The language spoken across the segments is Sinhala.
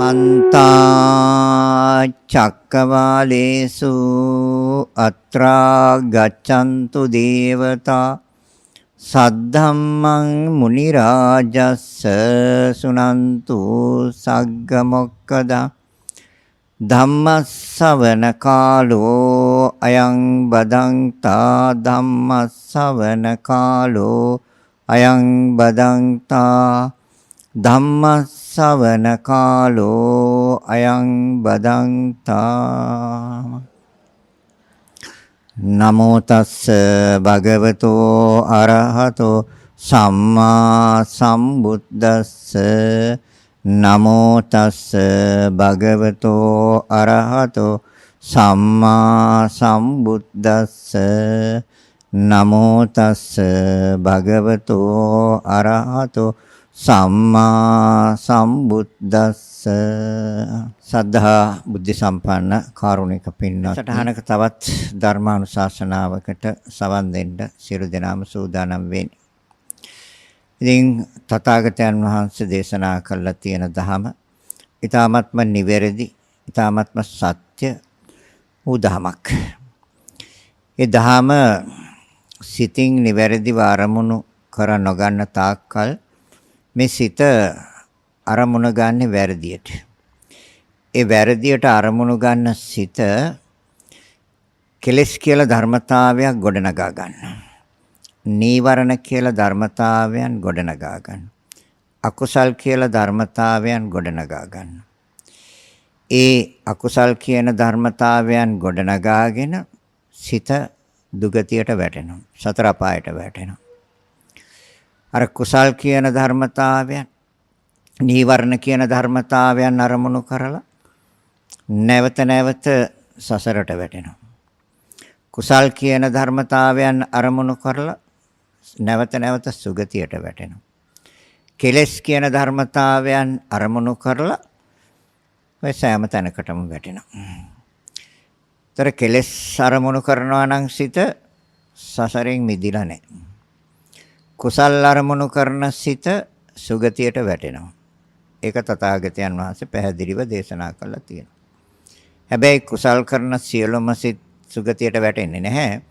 සමන්ත චක්කවාලේසු අත්‍රා ගච්ඡන්තු දේවතා සද්ධම්මං මුනි රාජස්ස සුනන්තු සග්ග මොක්කදා ධම්මස්සවන කාලෝ අයං බදන්තා ධම්මස්සවන කාලෝ අයං බදන්තා ධම්මස්සවන කාලෝ අයං බදන්තා නමෝ තස්ස භගවතෝ අරහතෝ සම්මා සම්බුද්දස්ස නමෝ තස්ස භගවතෝ අරහතෝ සම්මා සම්බුද්දස්ස නමෝ තස්ස භගවතෝ අරහතෝ සම්මා සම්බුද්දස්ස සද්ධා බුද්ධ සම්පන්න කාරුණික පින්වත් සටහනක තවත් ධර්මානුශාසනාවකට සවන් දෙන්න සියලු දෙනාම සූදානම් වෙන්නේ. ඉතින් තථාගතයන් වහන්සේ දේශනා කළා තියෙන ධහම ඊ타ත්ම නිවැරදි ඊ타ත්ම සත්‍ය වූ ධමයක්. ඒ ධහම සිතින් නිවැරදිව අරමුණු කර නොගන්න තාක්කල් මේ සිත අරමුණ ගන්න වැරදියට. ඒ වැරදියට අරමුණු ගන්න සිත කෙලෙස් කියලා ධර්මතාවයක් ගොඩනගා ගන්නවා. නීවරණ කියලා ධර්මතාවයන් ගොඩනගා ගන්න. අකුසල් කියලා ධර්මතාවයන් ගොඩනගා ගන්න. ඒ අකුසල් කියන ධර්මතාවයන් ගොඩනගාගෙන සිත දුගතියට වැටෙනවා. සතර අපායට වැටෙනවා. අර කුසල් කියන ධර්මතාවයන් නීවරණ කියන ධර්මතාවයන් අරමුණු කරලා නැවත නැවත සසරට වැටෙනවා. කුසල් කියන ධර්මතාවයන් අරමුණු කරලා නැවත නැවත සුගතියට වැටෙනවා. කෙලෙස් කියන ධර්මතාවයන් අරමුණු කරලා ඔය සෑම තැනකටම වැටෙනවා. ତර කෙලෙස් අරමුණු කරනවා නම් සිත සසරෙන් මිදිලා නැහැ. කුසල් අරමුණු කරන සිත සුගතියට වැටෙනවා. ඒක තථාගතයන් වහන්සේ පැහැදිලිව දේශනා කළා තියෙනවා. හැබැයි කුසල් කරන සියලුම සිත් සුගතියට වැටෙන්නේ නැහැ.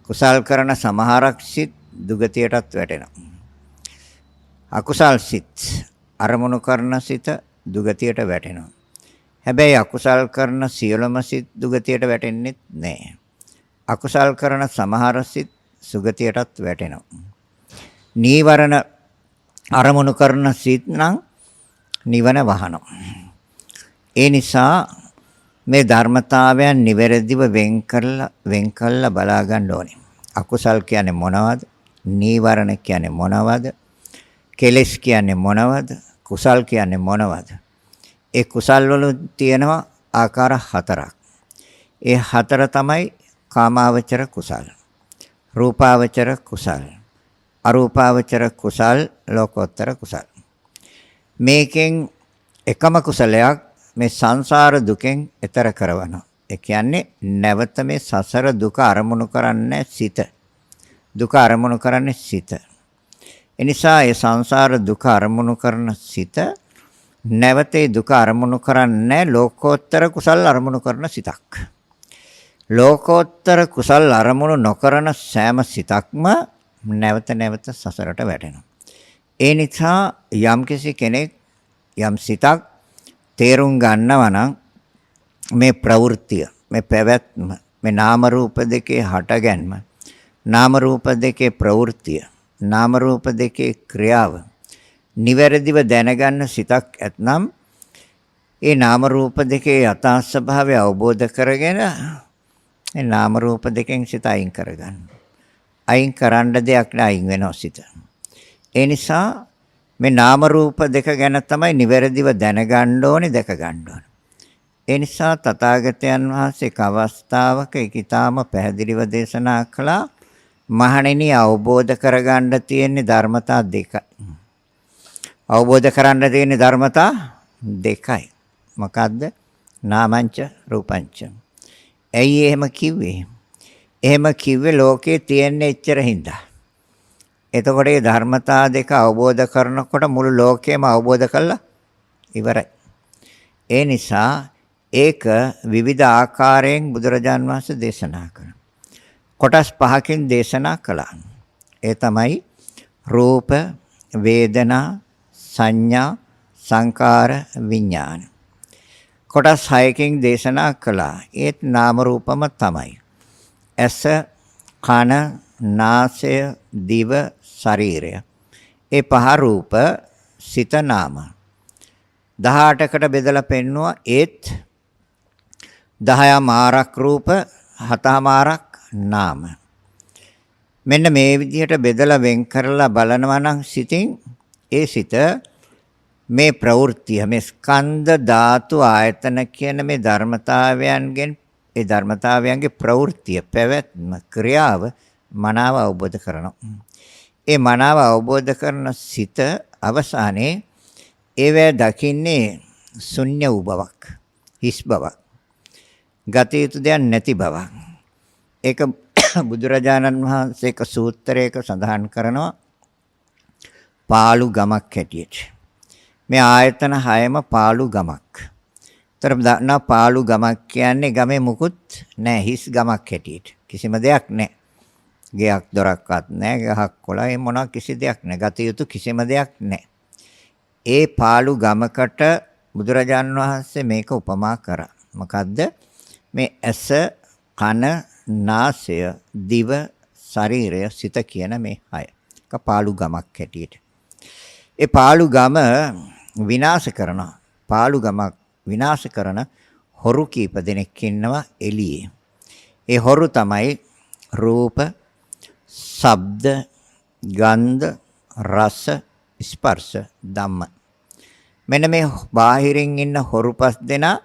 කුසල් කරන සමහරක් සිත් දුගතියටත් වැටෙනවා. අකුසල් සිත් අරමුණු කරන සිත දුගතියට වැටෙනවා. හැබැයි අකුසල් කරන සියලුම සිත් දුගතියට වැටෙන්නේ නැහැ. අකුසල් කරන සමහර සිත් සුගතියටත් වැටෙනවා. නීවරණ අරමුණු කරන සිත් නම් නිවන වහනවා. ඒ නිසා මේ ධර්මතාවයන් නිවැරදිව වෙන් කරලා බලා ගන්න ඕනේ. අකුසල් කියන්නේ මොනවද? නීවරණ කියන්නේ මොනවද? කෙලෙස් කියන්නේ මොනවද? කුසල් කියන්නේ මොනවද? ඒ කුසල් වල තියෙනවා ආකාර හතරක්. ඒ හතර තමයි කාමාවචර කුසල්, රූපාවචර කුසල්, අරූපාවචර කුසල්, ලෝකෝත්තර කුසල්. මේකෙන් එකම කුසලයක් මේ සංසාර දුකෙන් එතර කරවනවා. ඒ කියන්නේ නැවත මේ සසර දුක අරමුණු කරන්නේ සිත. දුක අරමුණු කරන්නේ සිත. එනිසා ඒ සංසාර දුක අරමුණු කරන සිත නැවතේ දුක අරමුණු කරන්නේ ලෝකෝත්තර කුසල් අරමුණු කරන සිතක්. ලෝකෝත්තර කුසල් අරමුණු නොකරන සෑම සිතක්ම නැවත නැවත සසරට වැටෙනවා. ඒ නිසා යම්කිසි කෙනෙක් යම් සිතක් තේරුම් ගන්නවා නම් මේ ප්‍රවෘත්තිය, මේ පැවැත්ම, මේ නාම රූප දෙකේ හටගැන්ම, නාම රූප දෙකේ ප්‍රවෘත්තිය, නාම රූප දෙකේ ක්‍රියාව නිවැරදිව දැනගන්න සිතක් ඇතනම් ඒ නාම රූප දෙකේ යථා ස්වභාවය අවබෝධ කරගෙන ඒ නාම රූප දෙකෙන් සිත අයින් කරගන්න. අයින් කරන්න දෙයක් නෑ, අයින් වෙනවා සිත. ඒ නිසා මේ නාම රූප දෙක ගැන තමයි නිවැරදිව දැනගන්න ඕනේ, දැක ගන්න ඕනේ. ඒ නිසා තථාගතයන් වහන්සේ එක් අවස්ථාවක ඊටාම පැහැදිලිව දේශනා කළා, මහණෙනි අවබෝධ කරගන්න තියෙන ධර්මතා දෙකයි. අවබෝධ කරන්න තියෙන ධර්මතා දෙකයි. මොකද්ද? නාමංච රූපංච. ඇයි එහෙම කිව්වේ? එහෙම කිව්වේ ලෝකේ තියෙන එච්චර හින්දා. එතකොට මේ ධර්මතා දෙක අවබෝධ කරනකොට මුළු ලෝකෙම අවබෝධ කළා ඉවරයි. ඒ නිසා ඒක විවිධ ආකාරයෙන් බුදුරජාන් වහන්සේ දේශනා කළා. කොටස් පහකින් දේශනා කළා. ඒ තමයි රූප, වේදනා, සංඥා, සංකාර, විඥාන. කොටස් 6කින් දේශනා කළා. ඒත් නාම රූපම තමයි. ඇස, කන, නාසය, දිව, ශරීරය. ඒ පහ රූප, සිත, නාම. 18කට බෙදලා පෙන්නවා. ඒත් 10 මාරක් රූප, 7 මාරක් නාම. මෙන්න මේ විදිහට බෙදලා වෙන් කරලා බලනවා නම් සිතින් ඒ සිත මේ ප්‍රවෘත්තිය මේ ස්කන්ධ ධාතු ආයතන කියන මේ ධර්මතාවයන්ගෙන් ඒ ධර්මතාවයන්ගේ ප්‍රවෘත්තිය පැවැත්ම ක්‍රියාව මනාව අවබෝධ කරනවා. ඒ මනාව අවබෝධ කරන සිත අවසානයේ ඒවැ දකින්නේ ශුන්‍ය වූ බවක්, හිස් බවක්, ගත යුතු දෙයක් නැති බවක්. ඒක බුදුරජාණන් වහන්සේ එක සූත්‍රයක සඳහන් කරනවා පාළු ගමක් හැටියට. මේ ආයතන හයම පාළු ගමක්. ତර දන්නා පාළු ගමක් කියන්නේ ගමේ මුකුත් නැහැ, හිස් ගමක් හැටියට. කිසිම දෙයක් නැහැ. ගෙයක් දොරක්වත් නැහැ, ගහක් කොළයි මොනවා කිසි දෙයක් නැහැ. ගත යුතු කිසිම දෙයක් නැහැ. ඒ පාළු ගමකට බුදුරජාණන් වහන්සේ මේක උපමා කරා. මොකද්ද? මේ ඇස, කන, නාසය, දිව, ශරීරය, සිත කියන මේ හය. එක පාළු ගමක් හැටියට. ඒ පාළු ගම විනාශ කරනවා. පාළු ගමක් විනාශ කරන හොරු කීප දෙනෙක් ඉන්නවා එළියේ. ඒ හොරු තමයි රූප, ශබ්ද, ගන්ධ, රස, ස්පර්ශ, ධම්ම. මෙන්න මේ බාහිරින් ඉන්න හොරු පස් දෙනා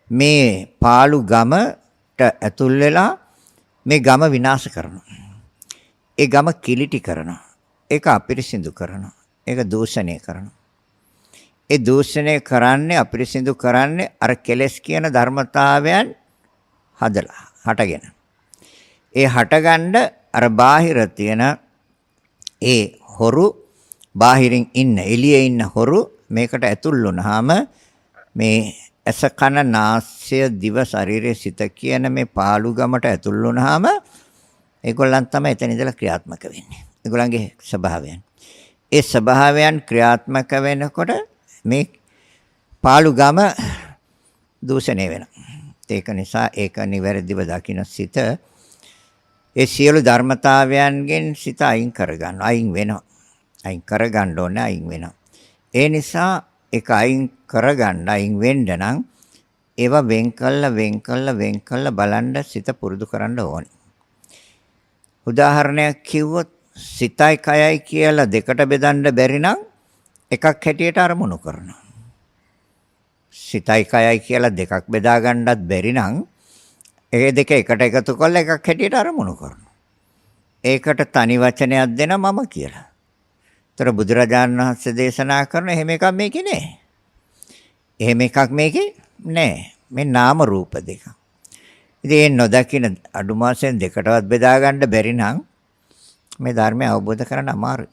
මේ පාළු ගමට ඇතුල් වෙලා මේ ගම විනාශ කරනවා. ඒ ගම කිලිටි කරනවා. ඒක අපිරිසිදු කරනවා. ඒක දූෂණය කරනවා. ඒ දූෂණය කරන්නේ අපිරිසිදු කරන්නේ අර කෙලෙස් කියන ධර්මතාවයන් හදලා හටගෙන. ඒ හටගන්න අර බාහිර තියෙන ඒ හොරු බාහිරින් ඉන්න එළියේ ඉන්න හොරු මේකට ඇතුල් වුණාම මේ ඇස කන නාසය දිව ශරීරය සිත කියන මේ පාළු ගමට ඇතුල් වුණාම ඒගොල්ලන් තමයි එතන ඉඳලා ක්‍රියාත්මක වෙන්නේ. ඒගොල්ලන්ගේ ස්වභාවයන්. ඒ ස්වභාවයන් ක්‍රියාත්මක වෙනකොට මේ පාළු ගම දූෂණය වෙනවා. ඒක නිසා ඒක නිවැරදිව දකින්න සිත ඒ සියලු ධර්මතාවයන්ගෙන් සිත අයින් කරගන්නවා. අයින් වෙනවා. අයින් කරගන්න ඕනේ අයින් වෙනවා. ඒ නිසා ඒක අයින් කරගන්න අයින් වෙන්න නම් ඒවා වෙන් කළා බලන්න සිත පුරුදු කරන්න ඕනේ. උදාහරණයක් කිව්වොත් සිතයි කයයි කියලා දෙකට බෙදන්න බැරි නම් එකක් හැටියට අරමුණු කරනවා. සිතයි කයයි කියලා දෙකක් බෙදා ගන්නත් බැරි නම් ඒ දෙක එකට එකතු කරලා එකක් හැටියට අරමුණු කරනවා. ඒකට තනි වචනයක් දෙන මම කියලා. ඒතර බුදුරජාණන් වහන්සේ දේශනා කරන එහෙම එකක් මේකේ නෑ. එහෙම එකක් මේකේ නෑ. මේ නාම රූප දෙක. ඉතින් නොදකින අඩුම වශයෙන් දෙකටවත් බෙදා ගන්න බැරි නම් මේ ධර්මය අවබෝධ කරගන්න අමාරුයි.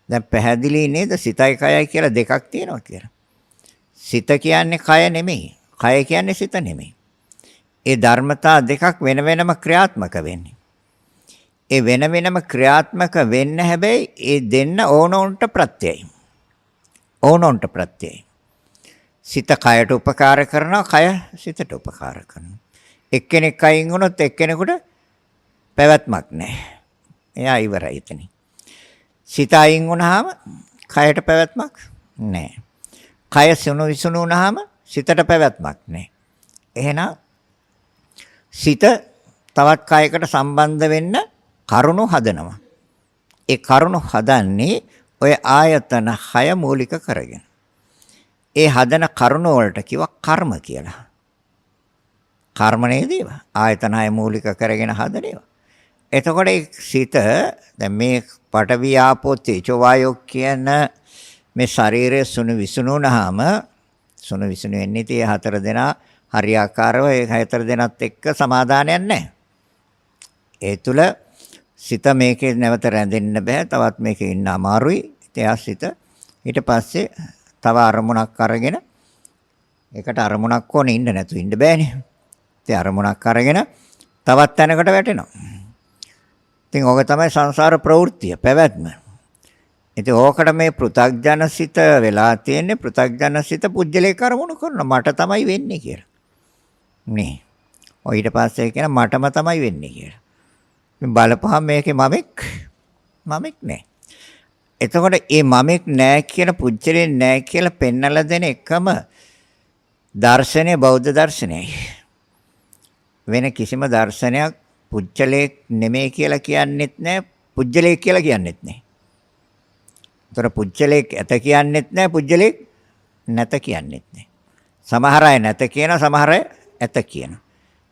දැන් පැහැදිලි නේද සිතයි කයයි කියලා දෙකක් තියෙනවා කියලා. සිත කියන්නේ කය නෙමෙයි. කය කියන්නේ සිත නෙමෙයි. ඒ ධර්මතා දෙකක් වෙන වෙනම ක්‍රියාත්මක වෙන්නේ. ඒ වෙන වෙනම ක්‍රියාත්මක වෙන්න හැබැයි ඒ දෙන්න ඕනොන්ට ප්‍රත්‍යයයි. ඕනොන්ට ප්‍රත්‍යයයි. සිත කයට උපකාර කරනවා, කය සිතට උපකාර කරනවා. එක්කෙනෙක් අයින් වුණොත් එක්කෙනෙකුට පැවැත්මක් නැහැ. එයා ඉවරයි එතනින්. සිත අයින් වුණාම කයට පැවැත්මක් නැහැ. කය සුණු විසුණු වුණාම සිතට පැවැත්මක් නැහැ. එහෙනම් සිත තවත් කයකට සම්බන්ධ වෙන්න කරුණු හදනවා. ඒ කරුණු හදන්නේ ඔය ආයතන 6 මූලික කරගෙන. ඒ හදන කරුණු වලට කිව්වා කර්ම කියලා. කර්ම නේද ඒවා? ආයතන 6 මූලික කරගෙන හදන ඒවා. එතකොට ඒ සිත දැන් මේ පඨවි ආපෝ තේජෝ වායෝ කියන මේ ශරීරයේ සුණු විසුණු වුණාම සුණු විසුණු වෙන්නේ tie හතර දෙනා හරියාකාරව ඒ හතර දෙනාත් එක්ක සමාදානයක් නැහැ. ඒ තුල සිත මේකේ නැවත රැඳෙන්න බෑ. තවත් මේකේ ඉන්න අමාරුයි. එයා සිත ඊට පස්සේ තව අරමුණක් අරගෙන ඒකට අරමුණක් ඕනේ ඉන්න නැතු ඉන්න බෑනේ. ඉතින් අරමුණක් අරගෙන තවත් තැනකට වැටෙනවා. ඉතින් ඕක තමයි සංසාර ප්‍රවෘත්තිය පැවැත්ම. ඉතින් ඕකට මේ පෘථග්ජනසිත වෙලා තියෙන්නේ පෘථග්ජනසිත පුජ්‍යලේ කරමුණු කරන මට තමයි වෙන්නේ කියලා. නේ. ඔය ඊට පස්සේ කියන මටම තමයි වෙන්නේ කියලා. ඉතින් බලපහම මේකේ මමෙක් නෑ. එතකොට මේ මමෙක් නෑ කියන පුජ්‍යලේ නෑ කියලා පෙන්නලා දෙන එකම දර්ශනය බෞද්ධ දර්ශනයයි. වෙන කිසිම දර්ශනයක් පුජ්‍යලේ නෙමෙයි කියලා කියන්නෙත් නෑ පුජ්‍යලේ කියලා කියන්නෙත් නෑ. ඒතර පුජ්‍යලේ ඇත කියන්නෙත් නෑ පුජ්‍යලේ නැත කියන්නෙත් නෑ. සමහර අය නැත කියන සමහර අය ඇත කියන.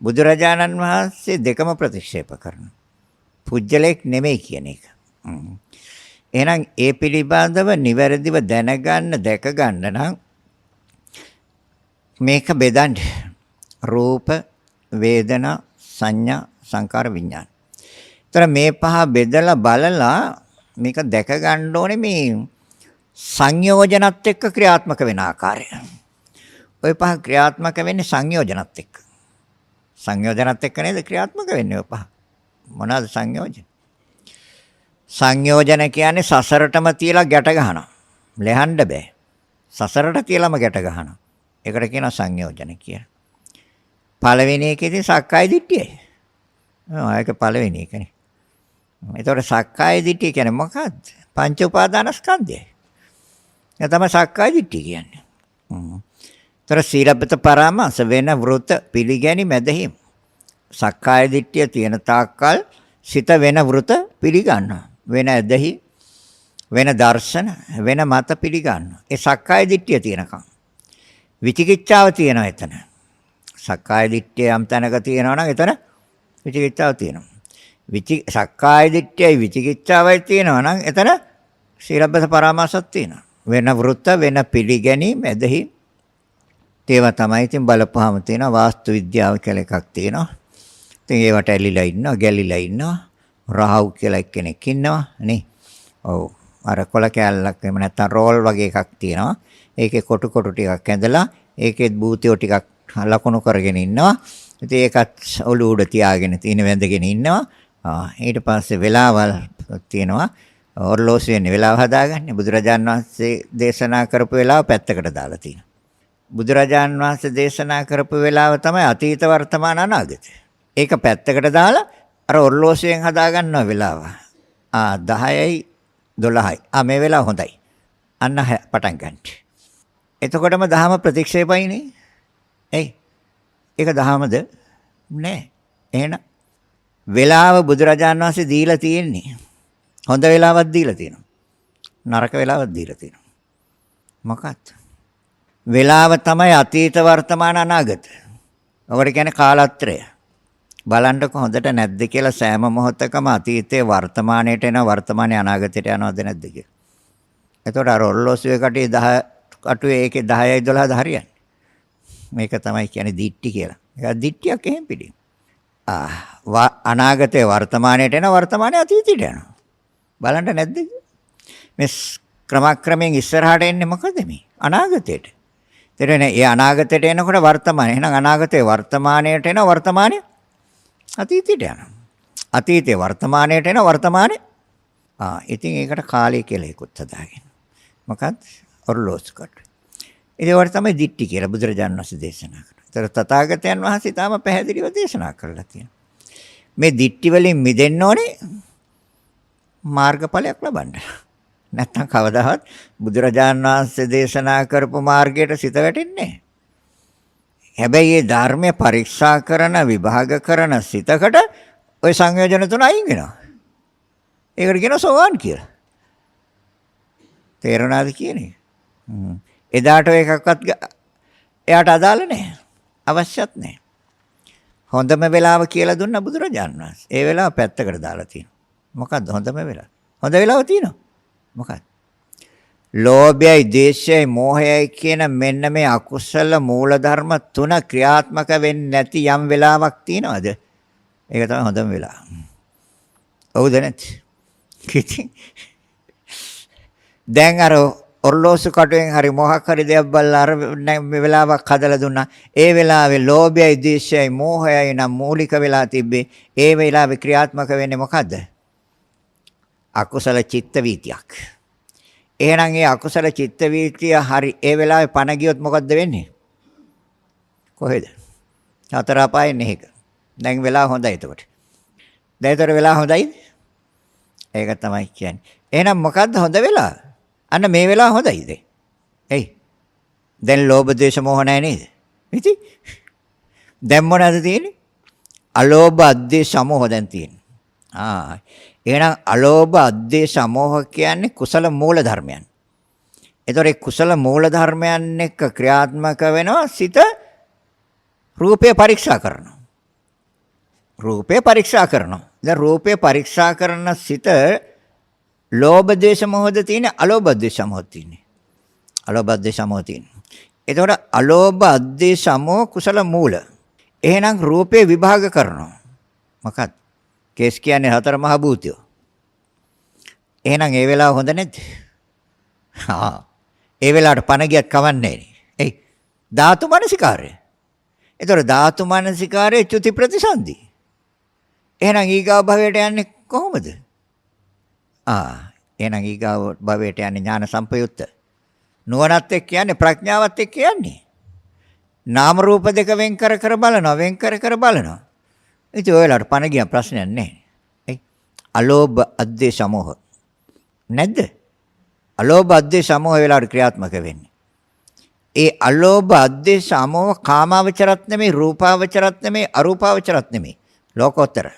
බුදුරජාණන් වහන්සේ දෙකම ප්‍රතික්ෂේප කරනවා. පුජ්‍යලේ නෙමෙයි කියන එක. එහෙනම් ඒ පිළිබඳව නිවැරදිව දැනගන්න දැක ගන්න නම් මේක බෙදන්න රූප වේදනා සංඥා සංකාර විඥාන. ඒතර මේ පහ බෙදලා බලලා මේක දැක ගන්න ඕනේ මේ සංයෝජනත් එක්ක ක්‍රියාත්මක වෙන ආකාරය. ওই පහ ක්‍රියාත්මක වෙන්නේ සංයෝජනත් එක්ක. සංයෝජනත් එක්ක නේද ක්‍රියාත්මක වෙන්නේ ඔය පහ. මොනවාද සංයෝජන? සංයෝජන කියන්නේ සසරටම තියලා ගැට ගන්නවා. ලෙහන්න බෑ. සසරට තියලාම ගැට ගන්නවා. ඒකට කියනවා සංයෝජන කියලා. පළවෙනි එකේදී සක්කාය දිට්ඨියයි. ඒක පළවෙනි එකනේ. ඒතකොට සක්කාය දිට්ඨිය කියන්නේ මොකක්ද? පංච උපාදානස්කන්ධය. ඒ තමයි සක්කාය දිට්ඨිය කියන්නේ. ඒතර සීලබ්බත පරාමාස වෙන වෘත පිළිගැනීම මැදහිම්. සක්කාය දිට්ඨිය තියෙන තාක්කල් සිත වෙන වෘත පිළිගන්නවා. වෙන ඇදහි වෙන දර්ශන වෙන මත පිළිගන්නවා. ඒ සක්කාය දිට්ඨිය තියෙනකම්. විචිකිච්ඡාව තියෙනවා එතන. සක්කාය දිට්ඨිය යම් තැනක තියෙනවා නම් එතන විචිකිච්ඡාව තියෙනවා. සක්කාය දිට්ඨියයි විචිකිච්ඡාවයි තියෙනවා නම් එතන සීලබ්බත පරාමාසක් තියෙනවා. වෙන වෘත්ත වෙන පිළිගැනීම ඇදහි ඒවා තමයි ඉතින් බලපුවාම තියෙනවා වාස්තු විද්‍යාව කියලා එකක් තියෙනවා. ඉතින් ඒවට ඇලිලා ඉන්නවා ගැලිලා ඉන්නවා. රාහු කියලා එක්කෙනෙක් ඉන්නවා නේ. ඔව්. අර කොල කැලලක් එහෙම නැත්නම් රෝල් වගේ එකක් තියෙනවා. ඒකේ කොටු කොටු ටිකක් ඇඳලා ඒකෙත් බූතියෝ ටිකක් ලකුණු කරගෙන ඉන්නවා. ඉතින් ඒකත් ඔළුව උඩ තියාගෙන තියෙන වැඳගෙන ඉන්නවා. ඊට පස්සේ වෙලාවල් තියෙනවා. ඔර්ලෝසුවෙන් වෙලාව හදාගන්නේ බුදුරජාන් වහන්සේ දේශනා කරපු වෙලාව පැත්තකට දාලා තියෙනවා. බුදුරජාන් වහන්සේ දේශනා කරපු වෙලාව තමයි අතීත වර්තමාන අනාගත. ඒක පැත්තකට දාලා අර ඔර්ලෝසුවෙන් හදාගන්න වෙලාව. 10යි 12යි. මේ වෙලාව හොඳයි. අන්න පටන් ගන්න. එතකොටම දහම ප්‍රතික්ෂේපයිනේ. ඒක දහමද? නෑ. එහෙනම් වෙලාව බුදුරජාණන් වහන්සේ දීලා තියෙන්නේ. හොඳ වෙලාවක් දීලා තියෙනවා. නරක වෙලාවක් දීලා තියෙනවා. මොකක්ද? වෙලාව තමයි අතීත වර්තමාන අනාගත. ඔකට කියන්නේ කාලත්‍රය. බලන්නකො හොඳට නැද්ද කියලා සෑම මොහොතකම අතීතයේ වර්තමානයට එනවා වර්තමානයේ අනාගතයට යනවද නැද්ද කියලා. එතකොට අර ඔර්ලෝසුවේ කටේ 10 කටුවේ ඒකේ 10යි 12ද හරියන්නේ. මේක තමයි කියන්නේ දිට්ටි කියලා. ඒක දිට්ටියක් එහෙම පිළිගන්න. අනාගතයේ වර්තමානයට එනවා වර්තමානයේ අතීතයට යනවා. බලන්න නැද්ද? මේ ක්‍රමක්‍රමයෙන් ඉස්සරහට එන්නේ මොකද මේ? අනාගතයට. එතකොට ඒ අනාගතයට එනකොට වර්තමානය. එහෙනම් අනාගතයේ වර්තමානයට එනවා වර්තමානයේ අතීතයට යනවා. අතීතයේ වර්තමානයට එනවා වර්තමානයේ ඉතින් ඒකට කාලය කියලා එකක් හදාගෙන. මොකක්ද? ඔර්ලෝසුකට. ඒවට තමයි දිට්ටි කියලා බුදුරජාණන් වහන්සේ දේශනා කරනවා. ඒතර තථාගතයන් වහන්සේ තාම පැහැදිලිව දේශනා කරලා තියෙනවා. මේ දිට්ටි වලින් මිදෙන්න ඕනේ මාර්ගඵලයක් ලබන්න. නැත්තම් කවදාවත් බුදුරජාණන් වහන්සේ දේශනා කරපු මාර්ගයට සිත වැටෙන්නේ නැහැ. හැබැයි මේ ධර්මය පරීක්ෂා කරන විභාග කරන සිතකට ওই සංයෝජන තුන අයින් වෙනවා. ඒකට කියනවා සෝවාන් කියලා. තේරුණාද කියන්නේ? එදාට එකක්වත් එයාට අදාළ නැහැ. අවශ්‍යත් නැහැ. හොඳම වෙලාව කියලා දුන්න බුදුරජාණන් වහන්සේ. ඒ වෙලාව පැත්තකට දාලා තියෙනවා. මොකද්ද හොඳම වෙලාව? හොඳ වෙලාව තියෙනවා. මොකක්ද? ලෝභයයි, ද්වේෂයයි, මෝහයයි කියන මෙන්න මේ අකුසල මූලධර්ම තුන ක්‍රියාත්මක වෙන්නේ නැති යම් වෙලාවක් තියෙනවද? ඒක තමයි හොඳම වෙලාව. ඔව්ද නැත්? දැන් අර ඔර්ලෝසු කටුවෙන් හරි මොහක් හරි දෙයක් බලලා අර මේ වෙලාවක් හදලා දුන්නා. ඒ වෙලාවේ ලෝභයයි, ද්වේෂයයි, මෝහයයි නම් මූලික වෙලා තිබ්බේ. ඒ වෙලාවේ ක්‍රියාත්මක වෙන්නේ මොකද්ද? අකුසල චිත්ත වීතියක්. එහෙනම් ඒ අකුසල චිත්ත වීතිය හරි ඒ වෙලාවේ පණ ගියොත් මොකද්ද වෙන්නේ? කොහෙද? හතර අපායේ නෙහික. දැන් වෙලා හොඳයි එතකොට. දැන්තර වෙලා හොඳයිද? ඒක තමයි කියන්නේ. එහෙනම් මොකද්ද හොඳ වෙලා? අන්න මේ වෙලාව හොඳයිද? එයි. දැන් ලෝභ දේශ මොහ නැහැ නේද? ඉතින් දැන් මොනවද තියෙන්නේ? අලෝභ අද්වේෂ සමෝහ දැන් තියෙන්නේ. එහෙනම් අලෝභ අද්වේෂ සමෝහ කියන්නේ කුසල මූල ධර්මයන්. ඒතොර ඒ කුසල මූල ධර්මයන් එක්ක ක්‍රියාත්මක වෙනවා සිත රූපය පරීක්ෂා කරනවා. රූපය පරීක්ෂා කරනවා. දැන් රූපය පරීක්ෂා කරන සිත ලෝභ දේශ මොහොත තියෙන අලෝභ දේශ මොහොත තියෙන. අලෝභ දේශ මොහොත තියෙන. එතකොට අලෝභ දේශ මොහ කුසල මූල. එහෙනම් රූපේ විභාග කරනවා. මොකක්ද? කේස් කියන්නේ හතර මහ භූතයෝ. එහෙනම් ඒ වෙලාව හොඳ නැද්ද? ඒ වෙලාවට පණ ගියත් කවන්නේ නේ. එයි ධාතු මනසිකාරය. එතකොට ධාතු මනසිකාරයේ චුති ප්‍රතිසන්දි. එහෙනම් ඊගාව භවයට යන්නේ කොහොමද? එහෙනම් ඊගාව භවයට යන්නේ ඥාන සම්පයුත්ත. නුවණත් එක්ක කියන්නේ ප්‍රඥාවත් එක්ක කියන්නේ. නාම රූප දෙක වෙන් කර කර බලනවා, වෙන් කර කර බලනවා. ඉතින් ඔයාලට පණ ගියා ප්‍රශ්නයක් නැහැ. එයි අලෝභ අද්වේෂ සමෝහ නැද්ද? අලෝභ අද්වේෂ සමෝහ වෙලාවට ක්‍රියාත්මක වෙන්නේ. ඒ අලෝභ අද්වේෂ සමෝහ කාමාවචරත් නෙමෙයි, රූපාවචරත් නෙමෙයි, අරූපාවචරත් නෙමෙයි. ලෝකෝත්තර.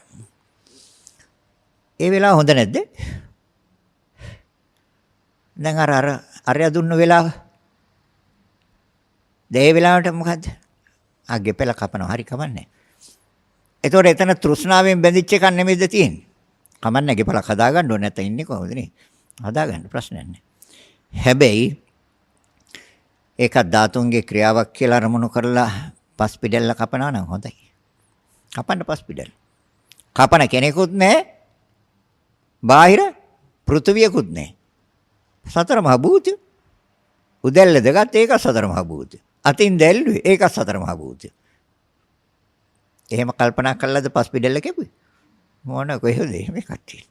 ඒ වෙලාව හොඳ නැද්ද? දැන් අර දුන්න වෙලාව. ඒ වෙලාවට මොකද්ද? ගෙපෙල කපනවා. හරි කමන්නේ. එතකොට එතන තෘෂ්ණාවෙන් බැඳිච්ච එකක් නෙමෙයිද තියෙන්නේ? කමන්නේ ගෙපලක් හදාගන්න ඕනේ නැත්නම් ඉන්නේ කොහොමද නේ? හදාගන්න ප්‍රශ්නයක් නැහැ. හැබැයි ඒක ධාතුන්ගේ ක්‍රියාවක් කියලා අරමුණු කරලා පස් පිටෙල්ල කපනවා නම් හොඳයි. කපන්න පස් පිටෙල්ල. කපන කෙනෙකුත් නැහැ. බාහිර පෘථුවියකුත් නැහැ. සතර මහ භූතය. උදැල්ල දෙකත් ඒක සතර මහ භූතය. අතින් දැල්ලුවේ ඒක සතර මහ භූතය. එහෙම කල්පනා කළාද පස් පිටෙල්ල කෙපුවේ? මොන කොහෙද මේ කට්ටිය?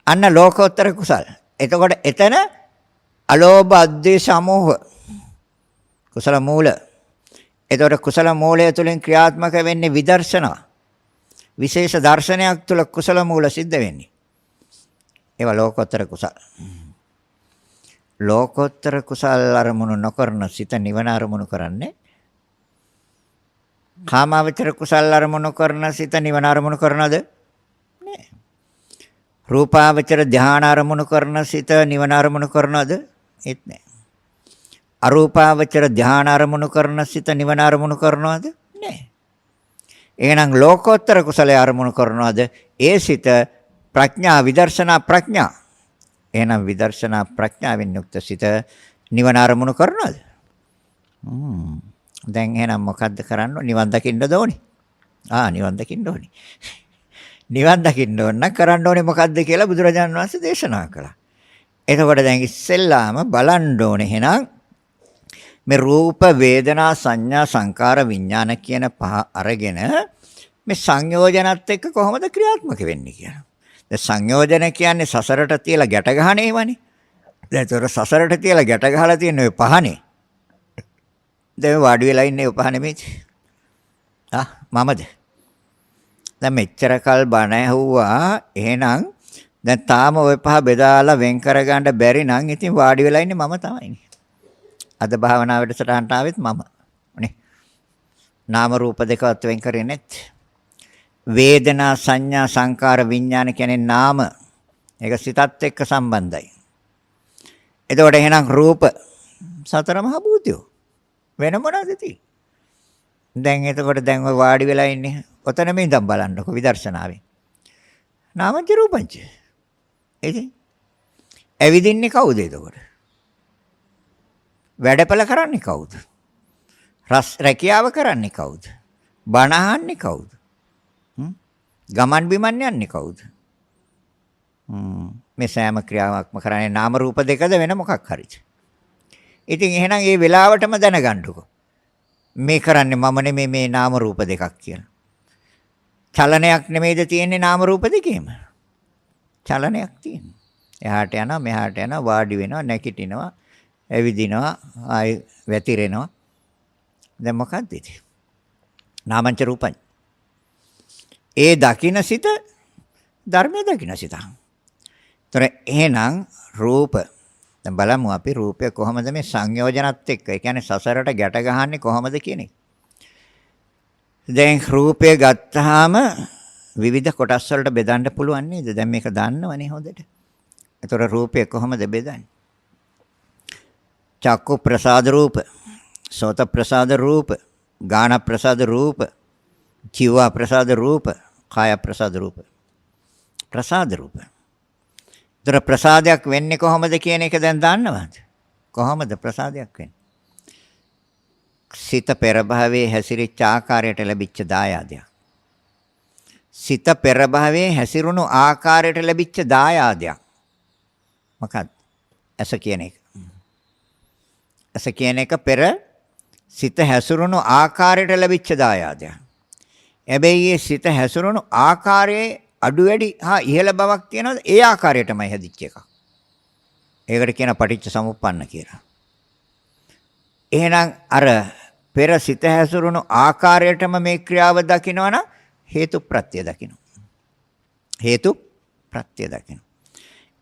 අන්න ලෝකෝත්තර කුසල්. එතකොට එතන අලෝභ අද්වේෂ සමෝහ කුසල මූල. එතකොට කුසල මූලය තුළින් ක්‍රියාත්මක වෙන්නේ විදර්ශනා. විශේෂ දර්ශනයක් තුළ කුසල මූල සිද්ධ වෙන්නේ. ඒවා ලෝකෝත්තර කුසල. ලෝකෝත්තර කුසල අරමුණු නොකරන සිත නිවන අරමුණු කරන්නේ. කාමාවචර කුසල අරමුණු කරන සිත නිවන අරමුණු කරනවද? නෑ. රූපාවචර ධාන අරමුණු කරන සිත නිවන අරමුණු කරනවද? ඒත් නෑ. අරූපාවචර ධාන අරමුණු කරන සිත නිවන අරමුණු කරනවද? නෑ. එහෙනම් ලෝකෝත්තර කුසලයේ අරමුණු කරනවද? ඒ සිත ප්‍රඥා විදර්ශනා ප්‍රඥා. එහෙනම් විදර්ශනා ප්‍රඥාවෙන් යුක්ත සිත නිවන අරමුණු කරනවද? දැන් එහෙනම් මොකද්ද කරන්න ඕනේ? නිවන් දකින්න ඕනේ. නිවන් දකින්න ඕනේ. නිවන් දකින්න ඕන නම් කරන්න ඕනේ මොකද්ද කියලා බුදුරජාණන් වහන්සේ දේශනා කළා. එතකොට දැන් ඉස්සෙල්ලාම බලන්න ඕනේ එහෙනම් මේ රූප වේදනා සංඥා සංකාර විඥාන කියන පහ අරගෙන මේ සංයෝජනත් එක්ක කොහොමද ක්‍රියාත්මක වෙන්නේ කියලා. දැන් සංයෝජන කියන්නේ සසරට තියලා ගැට ගන්න ඒවනේ. දැන් ඒතර සසරට තියලා ගැට ගහලා තියෙන ඔය පහනේ. දැන් වාඩි වෙලා ඉන්නේ ඔය පහ නෙමෙයි. මමද? දැන් මෙච්චර කල් බණ ඇහුවා. එහෙනම් දැන් තාම ওই පහ බෙදාලා වෙන් කරගන්න බැරි නම් ඉතින් වාඩි වෙලා ඉන්නේ මම තමයිනේ. අද භාවනා වැඩසටහනට ආවෙත් මම. නේ. නාම රූප දෙකවත් වෙන් කරේ නැත්. වේදනා සංඥා සංකාර විඥාන කියන්නේ නාම. ඒක සිතත් එක්ක සම්බන්ධයි. එතකොට එහෙනම් රූප සතර මහ භූතයෝ වෙන මොනවද තියෙන්නේ? දැන් එතකොට දැන් ඔය වාඩි වෙලා ඉන්නේ. ඔතනම ඉඳන් බලන්නකො විදර්ශනාවෙන්. නාමංච රූපංච. එයි. ඇවිදින්නේ කවුද එතකොට? වැඩපල කරන්නේ කවුද? රැකියාව කරන්නේ කවුද? බණ අහන්නේ කවුද? ගමන් බිමන් යන්නේ කවුද? මේ සෑම ක්‍රියාවක්ම කරන්නේ නාම රූප දෙකද වෙන මොකක් හරිද? ඉතින් එහෙනම් ඒ වෙලාවටම දැනගන්නකො. මේ කරන්නේ මම නෙමෙයි මේ නාම රූප දෙකක් කියලා. චලනයක් නෙමෙයිද තියෙන්නේ නාම රූප දෙකේම? චලනයක් තියෙනවා. එහාට යනවා මෙහාට යනවා වාඩි වෙනවා නැගිටිනවා ඇවිදිනවා ආයි වැතිරෙනවා. දැන් මොකක්ද ඉතින්? නාමංච රූපං. ඒ දකින්න සිත ධර්මයේ දකින්න සිත. ତොර එහෙනම් රූප දැන් බලමු අපි රූපය කොහොමද මේ සංයෝජනත් එක්ක ඒ කියන්නේ සසරට ගැට ගහන්නේ කොහොමද කියන එක. දැන් රූපය ගත්තාම විවිධ කොටස් වලට බෙදන්න පුළුවන් නේද? දැන් මේක දන්නවනේ හොඳට. ඒතොර රූපය කොහොමද බෙදන්නේ? චක්කු ප්‍රසාද රූප, සෝත ප්‍රසාද රූප, ගාන ප්‍රසාද රූප, ජීව ප්‍රසාද රූප, කාය ප්‍රසාද රූප. ප්‍රසාද රූප. ඒතොර ප්‍රසාදයක් වෙන්නේ කොහොමද කියන එක දැන් දන්නවද? කොහොමද ප්‍රසාදයක් වෙන්නේ? සිත පෙර භවයේ හැසිරිච්ච ආකාරයට ලැබිච්ච දායාදයක්. සිත පෙර භවයේ හැසිරුණු ආකාරයට ලැබිච්ච දායාදයක්. මොකක්ද? ඇස කියන එක. ඇස කියන එක පෙර සිත හැසිරුණු ආකාරයට ලැබිච්ච දායාදයක්. හැබැයි මේ සිත හැසිරුණු ආකාරයේ අඩු වැඩි හා ඉහළ බවක් තියෙනවද? ඒ ආකාරයටමයි හැදිච්ච එකක්. ඒකට කියන පටිච්ච සමුප්පන්න කියලා. එහෙනම් අර පෙර සිත හැසිරුණු ආකාරයටම මේ ක්‍රියාව දකිනවනම් හේතු ප්‍රත්‍ය දකින්න. හේතු ප්‍රත්‍ය දකින්න.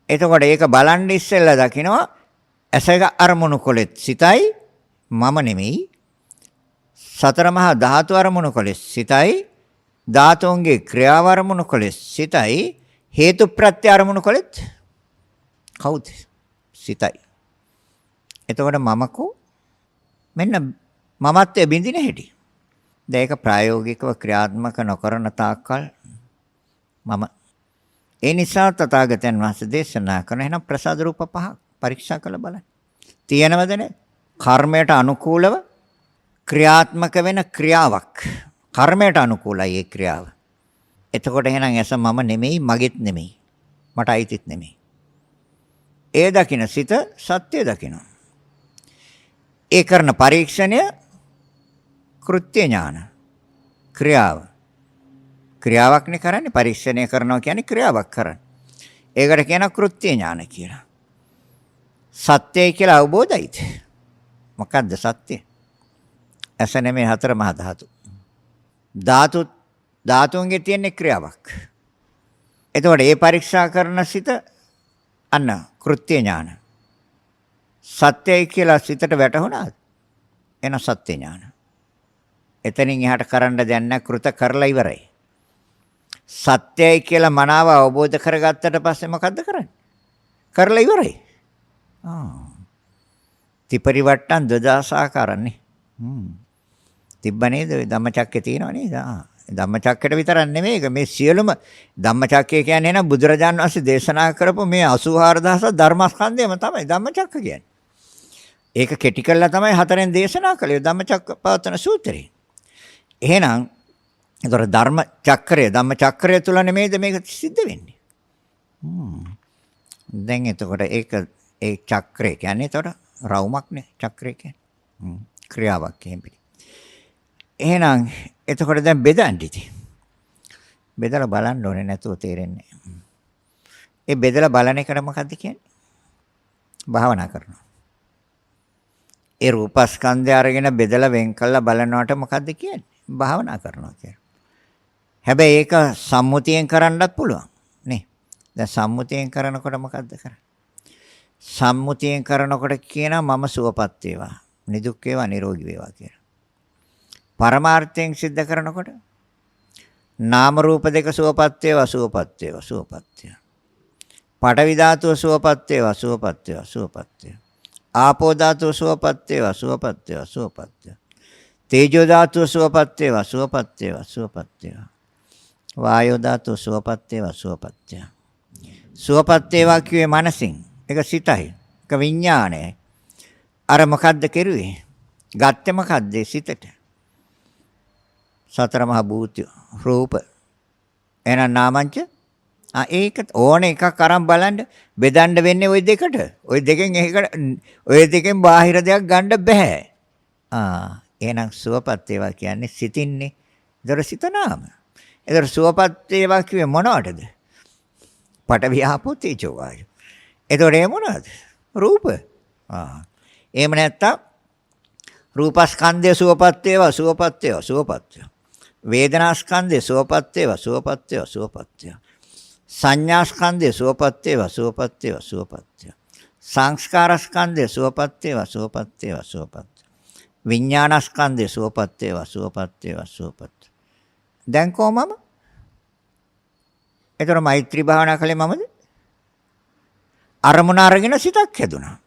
එතකොට ඒක බලන් ඉස්සෙල්ලා දකිනවා ඇසක අරමුණු කොලෙත් සිතයි මම නෙමෙයි. සතර මහා ධාතු අරමුණු කොලෙත් සිතයි. ධාතුන්ගේ ක්‍රියාව අරමුණු කොලෙත් සිතයි. හේතු ප්‍රත්‍ය අරමුණු කොලෙත් කවුද? සිතයි. එතකොට මමකෝ මෙන්න මමත්වයේ බින්දින හැටි. දැන් ඒක ප්‍රායෝගිකව ක්‍රියාත්මක නොකරන තාක්කල් මම ඒ නිසා තථාගතයන් වහන්සේ දේශනා කරන එහෙනම් ප්‍රසාද රූප පහ පරීක්ෂා කරලා බලන්න. තියෙනවද නැද්ද? කර්මයට අනුකූලව ක්‍රියාත්මක වෙන ක්‍රියාවක්. කර්මයට අනුකූලයි ඒ ක්‍රියාව. එතකොට එහෙනම් ඇස මම නෙමෙයි මගෙත් නෙමෙයි. මට අයිතිත් නෙමෙයි. ඒ දකින්න සිත සත්‍ය දකින්න. ඒ කරන පරීක්ෂණය කෘත්‍ය ඥාන ක්‍රියාව. ක්‍රියාවක්නේ කරන්නේ පරීක්ෂණය කරනවා කියන්නේ ක්‍රියාවක් කරන. ඒකට කියන කෘත්‍ය ඥාන කියලා. සත්‍යයි කියලා අවබෝධයිද? මොකද්ද සත්‍ය? ඇස නෙමෙයි හතර මහා ධාතු. ධාතුන්ගේ තියෙන ක්‍රියාවක්. එතකොට මේ පරීක්ෂා කරන සිත අන්න කෘත්‍ය ඥාන. සත්‍යයි කියලා සිතට වැටහුණාද? එන සත්‍ය ඥාන. එතනින් එහාට කරන්න දෙයක් නැහැ කෘත කරලා ඉවරයි. සත්‍යයි කියලා මනාව අවබෝධ කරගත්තට පස්සේ මොකද්ද කරන්නේ? කරලා ඉවරයි. ත්‍රිපරිවට්ටම් 2000 ආකාරන්නේ. තිබ්බ නේද? ධම්මචක්කේ තියෙනව නේද? ධම්මචක්කේට විතරක් නෙමෙයි මේ සියලුම ධම්මචක්කේ කියන්නේ නේද බුදුරජාණන් වහන්සේ දේශනා කරපු මේ 84000 ධර්මස්කන්ධයම තමයි ධම්මචක්ක කියන්නේ. ඒක කෙටි කළා තමයි හතරෙන් දේශනා කළේ ධම්මචක්කපවත්තන සූත්‍රේ. එහෙනම් ඒතර ධම්මචක්‍රය තුල නෙමෙයිද මේක සිද්ධ වෙන්නේ. දැන් එතකොට ඒක ඒ චක්‍රය කියන්නේ ඒතර රවුමක්නේ චක්‍රය කියන්නේ. ක්‍රියාවක් එහෙම. එහෙනම් එතකොට දැන් බෙදන්න ඉතින්. බෙදලා බලන්න ඕනේ නැතුව තේරෙන්නේ නැහැ. ඒ බෙදලා බලන එකට මොකද්ද කියන්නේ? භාවනා කරනවා. ඒ රූපස්කන්ධය අරගෙන බෙදලා වෙන් කළා බලනවට මොකද්ද කියන්නේ? භාවනා කරනවා කියන්නේ. හැබැයි ඒක සම්මුතියෙන් කරන්නත් පුළුවන් නේ. දැන් සම්මුතියෙන් කරනකොට මොකද්ද කරන්නේ? සම්මුතියෙන් කරනකොට කියනවා මම සුවපත් වේවා, නිදුක් වේවා, නිරෝගී වේවා කියලා. පරමාර්ථයෙන් සිද්ධ කරනකොට නාම රූප දෙක සුවපත් වේවා, සුවපත් වේවා, සුවපත් වේවා. පඨවි ධාතුව සුවපත් වේවා, සුවපත් වේවා, සුවපත් වේවා. ආපෝ ධාතුව සුවපත් වේවා, සුවපත් වේවා, සුවපත් වේවා. තේජෝ ධාතුව සුවපත් වේවා, සුවපත් වේවා, සුවපත් වේවා. වායෝ ධාතුව සුවපත් වේවා, සුවපත් වේවා. සුවපත් වේවා කියේ මනසින්. ඒක සිතයි. ඒක විඥානයයි. අර මොකද්ද කෙරුවේ? ගත්තේ මොකද්ද සිතට? සතර මහා භූත රූප. එහෙනම් නාමංච ඒක ඕන එකක් අරන් බලන්න බෙදන්න වෙන්නේ ওই දෙකට. ওই දෙකෙන් එකකට ওই දෙකෙන් බාහිර දෙයක් ගන්න බෑ. එහෙනම් සුවපත් ඒවා කියන්නේ සිතින්නේ. ඒතර සිත නාම. ඒතර සුවපත් ඒවා කිව්වේ මොනවටද? පඨවි ආපෝ තේජෝ වායෝ. ඒතර ඒ මොනවද? රූප. එහෙම නැත්තම් රූපස්කන්ධය සුවපත් වේවා සුවපත් වේවා සුවපත් වේවා. වේදනාස්කන්ධය සුවපත් වේවා සුවපත් වේවා සුවපත් වේවා. සංඥාස්කන්ධය සුවපත් වේවා සුවපත් වේවා සුවපත් වේවා. සංස්කාරස්කන්ධය සුවපත් වේවා සුවපත් වේවා සුවපත්. විඥානස්කන්ධය සුවපත් වේවා සුවපත් වේවා සුවපත්. දැන් කොහමම? ඒතර මෛත්‍රී භාවනා කළේ මමද? අරමුණ අරගෙන සිතක් හැදුනා.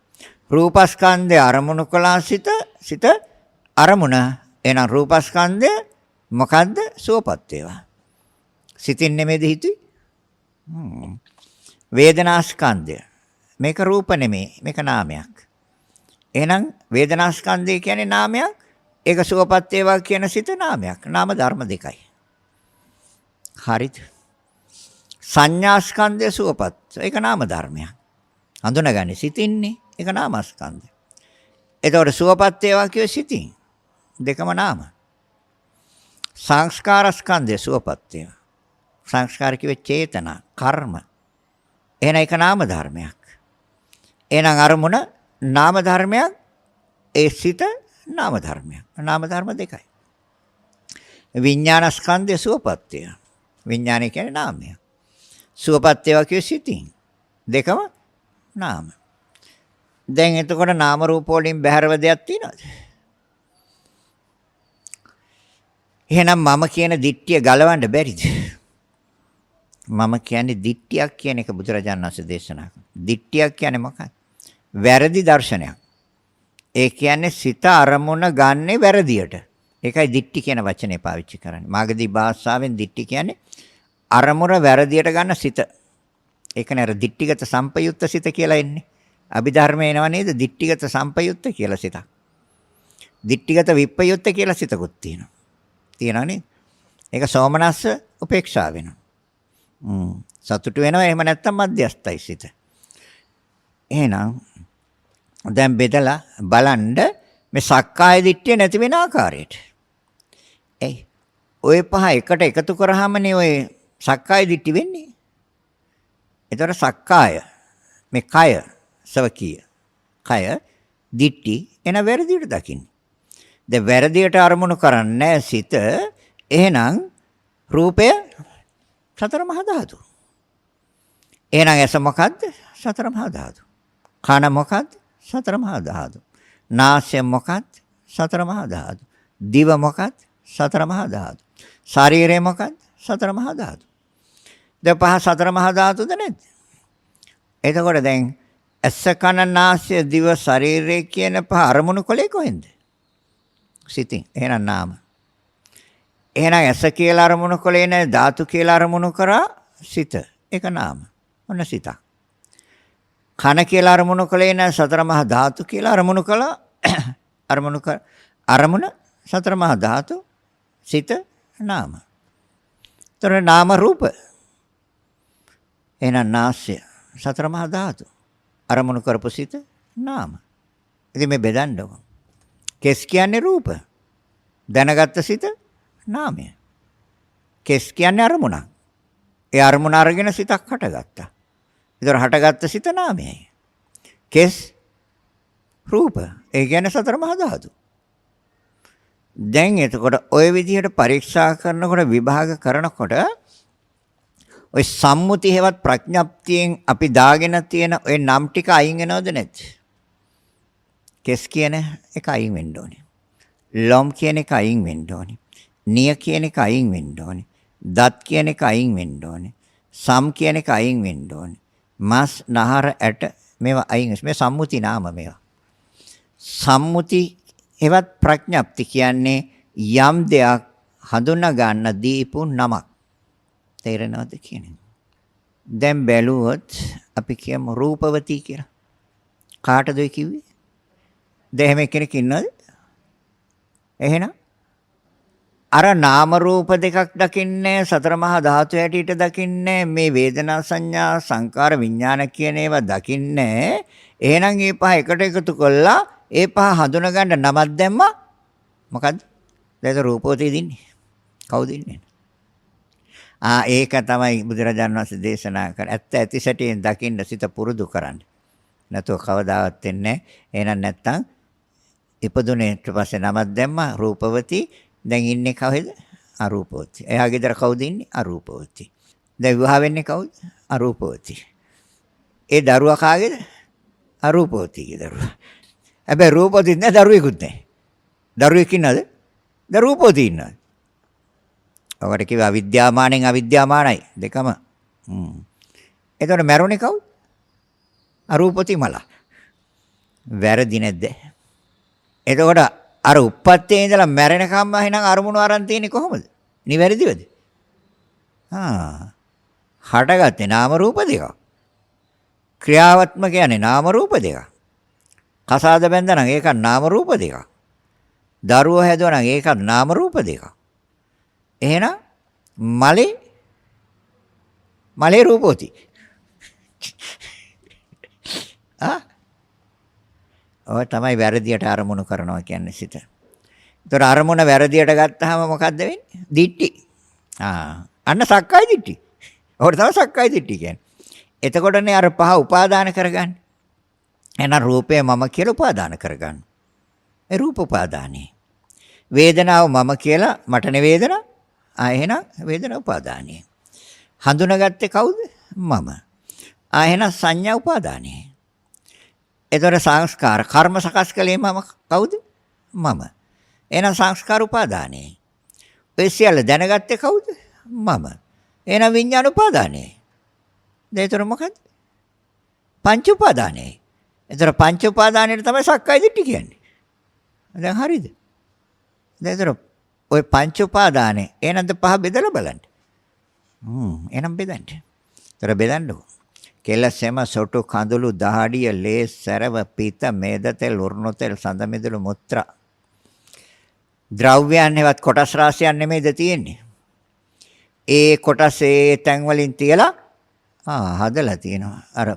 රූපස්කන්ධය අරමුණු කළා සිත අරමුණ. එහෙනම් රූපස්කන්ධය මොකද්ද? සුවපත් වේවා. සිතින් නෙමෙයිද හිතුවේ? වේදනාස්කන්ධය. මේක රූප නෙමෙයි. මේක නාමයක්. එහෙනම් වේදනාස්කන්ධය කියන්නේ නාමයක්. ඒක සුවපත් වේවා කියන සිත නාමයක්. නාම ධර්ම දෙකයි. හරිද? සංඥාස්කන්ධය සුවපත්. ඒක නාම ධර්මයක්. හඳුනගන්නේ සිතින්නේ. ඒක නාමස්කන්ධය. එතකොට සුවපත් වේවා කියේ සිතින්. දෙකම නාම. සංස්කාරස්කන්ධය සුවපත් වේවා. සංස්කාර කියේ චේතනා, කර්ම. එහෙනම් ඒක නාම ධර්මයක්. එහෙනම් අරමුණ නාම ධර්මයක්. ඒ සිත නාම ධර්මයක්. නාම ධර්ම දෙකයි. විඥානස්කන්ධය සුවපත් වේවා. විඥානය කියන්නේ නාමය. සුවපත් වේවා කියේ සිතින්. දෙකම නාම. දැන් එතකොට නාම රූප වලින් බැහැරව දෙයක් තියෙනවද? එහෙනම් මම කියන දිට්ඨිය ගලවන්න බැරිද? මම කියන්නේ දිට්ඨියක් කියන එක බුදුරජාණන් වහන්සේ දේශනා කළා. දිට්ඨියක් කියන්නේ මොකක්ද? වැරදි දර්ශනයක්. ඒ කියන්නේ සිත අරමුණ ගන්නේ වැරදියට. ඒකයි දිට්ඨි කියන වචනේ පාවිච්චි කරන්නේ. මාගදී භාෂාවෙන් දිට්ඨි කියන්නේ අරමුණ වැරදියට ගන්න සිත. ඒකනේ අර දිට්ඨිගත සම්පයුත්ත සිත කියලා එන්නේ. අභිධර්මයේ එනව නේද? දිට්ඨිගත සම්පයුත්ත කියලා සිතක්. දිට්ඨිගත විප්පයුත්ත කියලා සිතකුත් තියෙනවා. තියෙනවා නේද? ඒක සෝමනස්ස උපේක්ෂා වෙනවා. සතුටු වෙනවා. එහෙම නැත්නම් මධ්‍යස්ථයි සිත. එහෙනම් දැන් බෙදලා බලන්න මේ සක්කාය දිට්ඨිය නැති වෙන ආකාරයට. ඔය පහ එකට එකතු කරාමනේ ඔය සක්කාය දිට්ඨි වෙන්නේ. ඒතර සක්කාය මේ කය සවකීය. කය දිට්ඨි එන වැරදියට දකින්නේ. දැන් වැරදියට අරමුණු කරන්නේ සිත. එහෙනම් රූපය සතර මහා ධාතු. එහෙනම් ඇස මොකද්ද? සතර මහා ධාතු. කන මොකද්ද? සතර මහා ධාතු. නාසය මොකක්ද? සතර මහා ධාතු. දිව මොකක්ද? සතර මහා ධාතු. ශරීරය මොකක්ද? සතර මහා ධාතු. දැන් පහ සතර මහා ධාතුද නැද්ද? එතකොට දැන් ඇස කන නාසය දිව ශරීරය කියන පහ අරමුණු කලේ කොහෙන්ද? සිතින්. එහෙනම් නාම. එහෙනම් ඇස කියලා අරමුණු කලේ නැහැ ධාතු කියලා අරමුණු කරා සිත. ඒක නාම. ඔන්න සිතක්. කන කියලා අරමුණු කලේ නැහැ සතර මහා ධාතු කියලා අරමුණු කළා. අරමුණ සතර මහා ධාතු සිත නාම. ତර නාම රූප. එහෙනම් නාස්‍ය සතර මහා ධාතු. අරමුණු කරපු සිත නාම. ඉතින් මේ බෙදන්න ඕන. කෙස් කියන්නේ රූප. දැනගත්ත සිත නාමය. කෙස් කියන්නේ අරමුණක්. ඒ අරමුණ අරගෙන සිතක් හටගත්තා. ඒතර හටගත්ත සිත නාමයයි. කෙස් රූප. ඒ කියන්නේ සතර මහා ධාතු. දැන් එතකොට ওই විදිහට පරීක්ෂා කරනකොට විභාග කරනකොට ওই සම්මුති හේවත් ප්‍රඥප්තියෙන් අපි දාගෙන තියෙන ওই නම් ටික අයින් වෙනවද නැද්ද? කෙස් කියන එක අයින් වෙන්න ඕනේ. ලොම් කියන එක අයින් වෙන්න ඕනේ. නිය කියන එක අයින් වෙන්න ඕනේ. දත් කියන එක අයින් වෙන්න ඕනේ. සම් කියන එක අයින් වෙන්න ඕනේ. මස් නහර ඇට මේවා අයින් මේ සම්මුති නාම මේවා. සම්මුති එවත් ප්‍රඥප්ති කියන්නේ යම් දෙයක් හඳුනා ගන්න දීපු නමක්. තේරෙනවද කියන්නේ? දැන් බැලුවොත් අපි කියමු රූපවතී කියලා. කාටද ඒ කිව්වේ? දැන් එහෙම කෙනෙක් ඉන්නවද? එහෙනම් අර නාම රූප දෙකක් දකින්නේ සතර මහා ධාතු හැටියට දකින්නේ මේ වේදනා සංඥා සංකාර විඥාන කියන ඒවා දකින්නේ. එහෙනම් මේ පහ එකට එකතු කළා ඒ පහ හඳුන ගන්න නමක් දැම්මා. මොකද්ද? දැන් රූපෝතේ දින්නේ. කවුද ඉන්නේ? ඒක තමයි බුදුරජාණන් වහන්සේ දේශනා කර. ඇත්ත ඇති සැටියෙන් දකින්න සිත පුරුදු කරන්න. නැතුව කවදාවත් වෙන්නේ නැහැ. එහෙනම් නැත්තම් ඉපදුනේ ඊට පස්සේ නමක් දැම්මා රූපවති. දැන් ඉන්නේ කවුද? අරූපවති. එයා ගෙදර කවුද ඉන්නේ? අරූපවති. දැන් විවාහ වෙන්නේ කවුද? අරූපවති. ඒ දරුවා කාගේද? අරූපවතිගේ දරුවා. හැබැයි රූපවති නෑ දරුවෙකුත් නෑ. දරුවෙක් ඉන්නවද? රූපවති ඉන්නවා. ඔකට කිව්වා අවිද්‍යාමානෙන් අවිද්‍යාමානයි දෙකම. එතකොට මැරුණේ කවුද? අරූපවති මල. වැරදි නැද්ද? එතකොට අර උප්පත්තේ ඉඳලා මැරෙනකම්ම එහෙනම් අරමුණු අරන් තියෙන්නේ කොහොමද? නිවැරදිවද? හටගත්තේ නාම රූප දෙකක්. ක්‍රියාවත්මක කියන්නේ නාම රූප දෙකක්. කසාද බැඳනනම් ඒක නාම රූප දෙකක්. දරුවෝ හැදුවනම් ඒක නාම රූප දෙකක්. එහෙනම් මලේ රූපෝති. ඔය තමයි වැරදියට අරමුණු කරනවා කියන්නේ සිත. ඒතර අරමුණ වැරදියට ගත්තාම මොකද්ද වෙන්නේ? දිට්ටි. අන්න සක්කාය දිට්ටි. ඔකට තමයි සක්කාය දිට්ටි කියන්නේ. එතකොටනේ අර පහ උපාදාන කරගන්නේ. එහෙනම් රූපය මම කියලා උපාදාන කරගන්න. ඒ රූප උපාදානේ. වේදනාව මම කියලා මටනේ වේදනාව. එහෙනම් වේදනා උපාදානේ. හඳුනාගත්තේ කවුද? මම. එහෙනම් සංඥා උපාදානේ. එතකොට සංස්කාර කර්ම සකස් කළේ මම කවුද? මම. එහෙනම් සංස්කාර උපාදානේ. ඔය සියල්ල දැනගත්තේ කවුද? මම. එහෙනම් විඥාන උපාදානේ. ඒතර මොකද? පංච උපාදානේ. ඒතර පංච උපාදානෙට තමයි සක්කාය දිට්ඨි කියන්නේ. දැන් හරිද? ඒතර ඔය පංච උපාදානේ එහෙනම් පහ බෙදලා බලන්න. එහෙනම් බෙදන්න. ඒතර බෙදන්නකො. කෙල සෙම සොටු කඳුළු දහඩිය ලේ සැරව පිත මේද තෙල් උරුණු තෙල් සඳ මිදුළු මුත්‍රා ද්‍රව්‍යයන්වත් කොටස් රාශියක් නෙමෙයිද තියෙන්නේ. ඒ කොටස් ඒ තැන් වලින් තියලා හදලා තියෙනවා. අර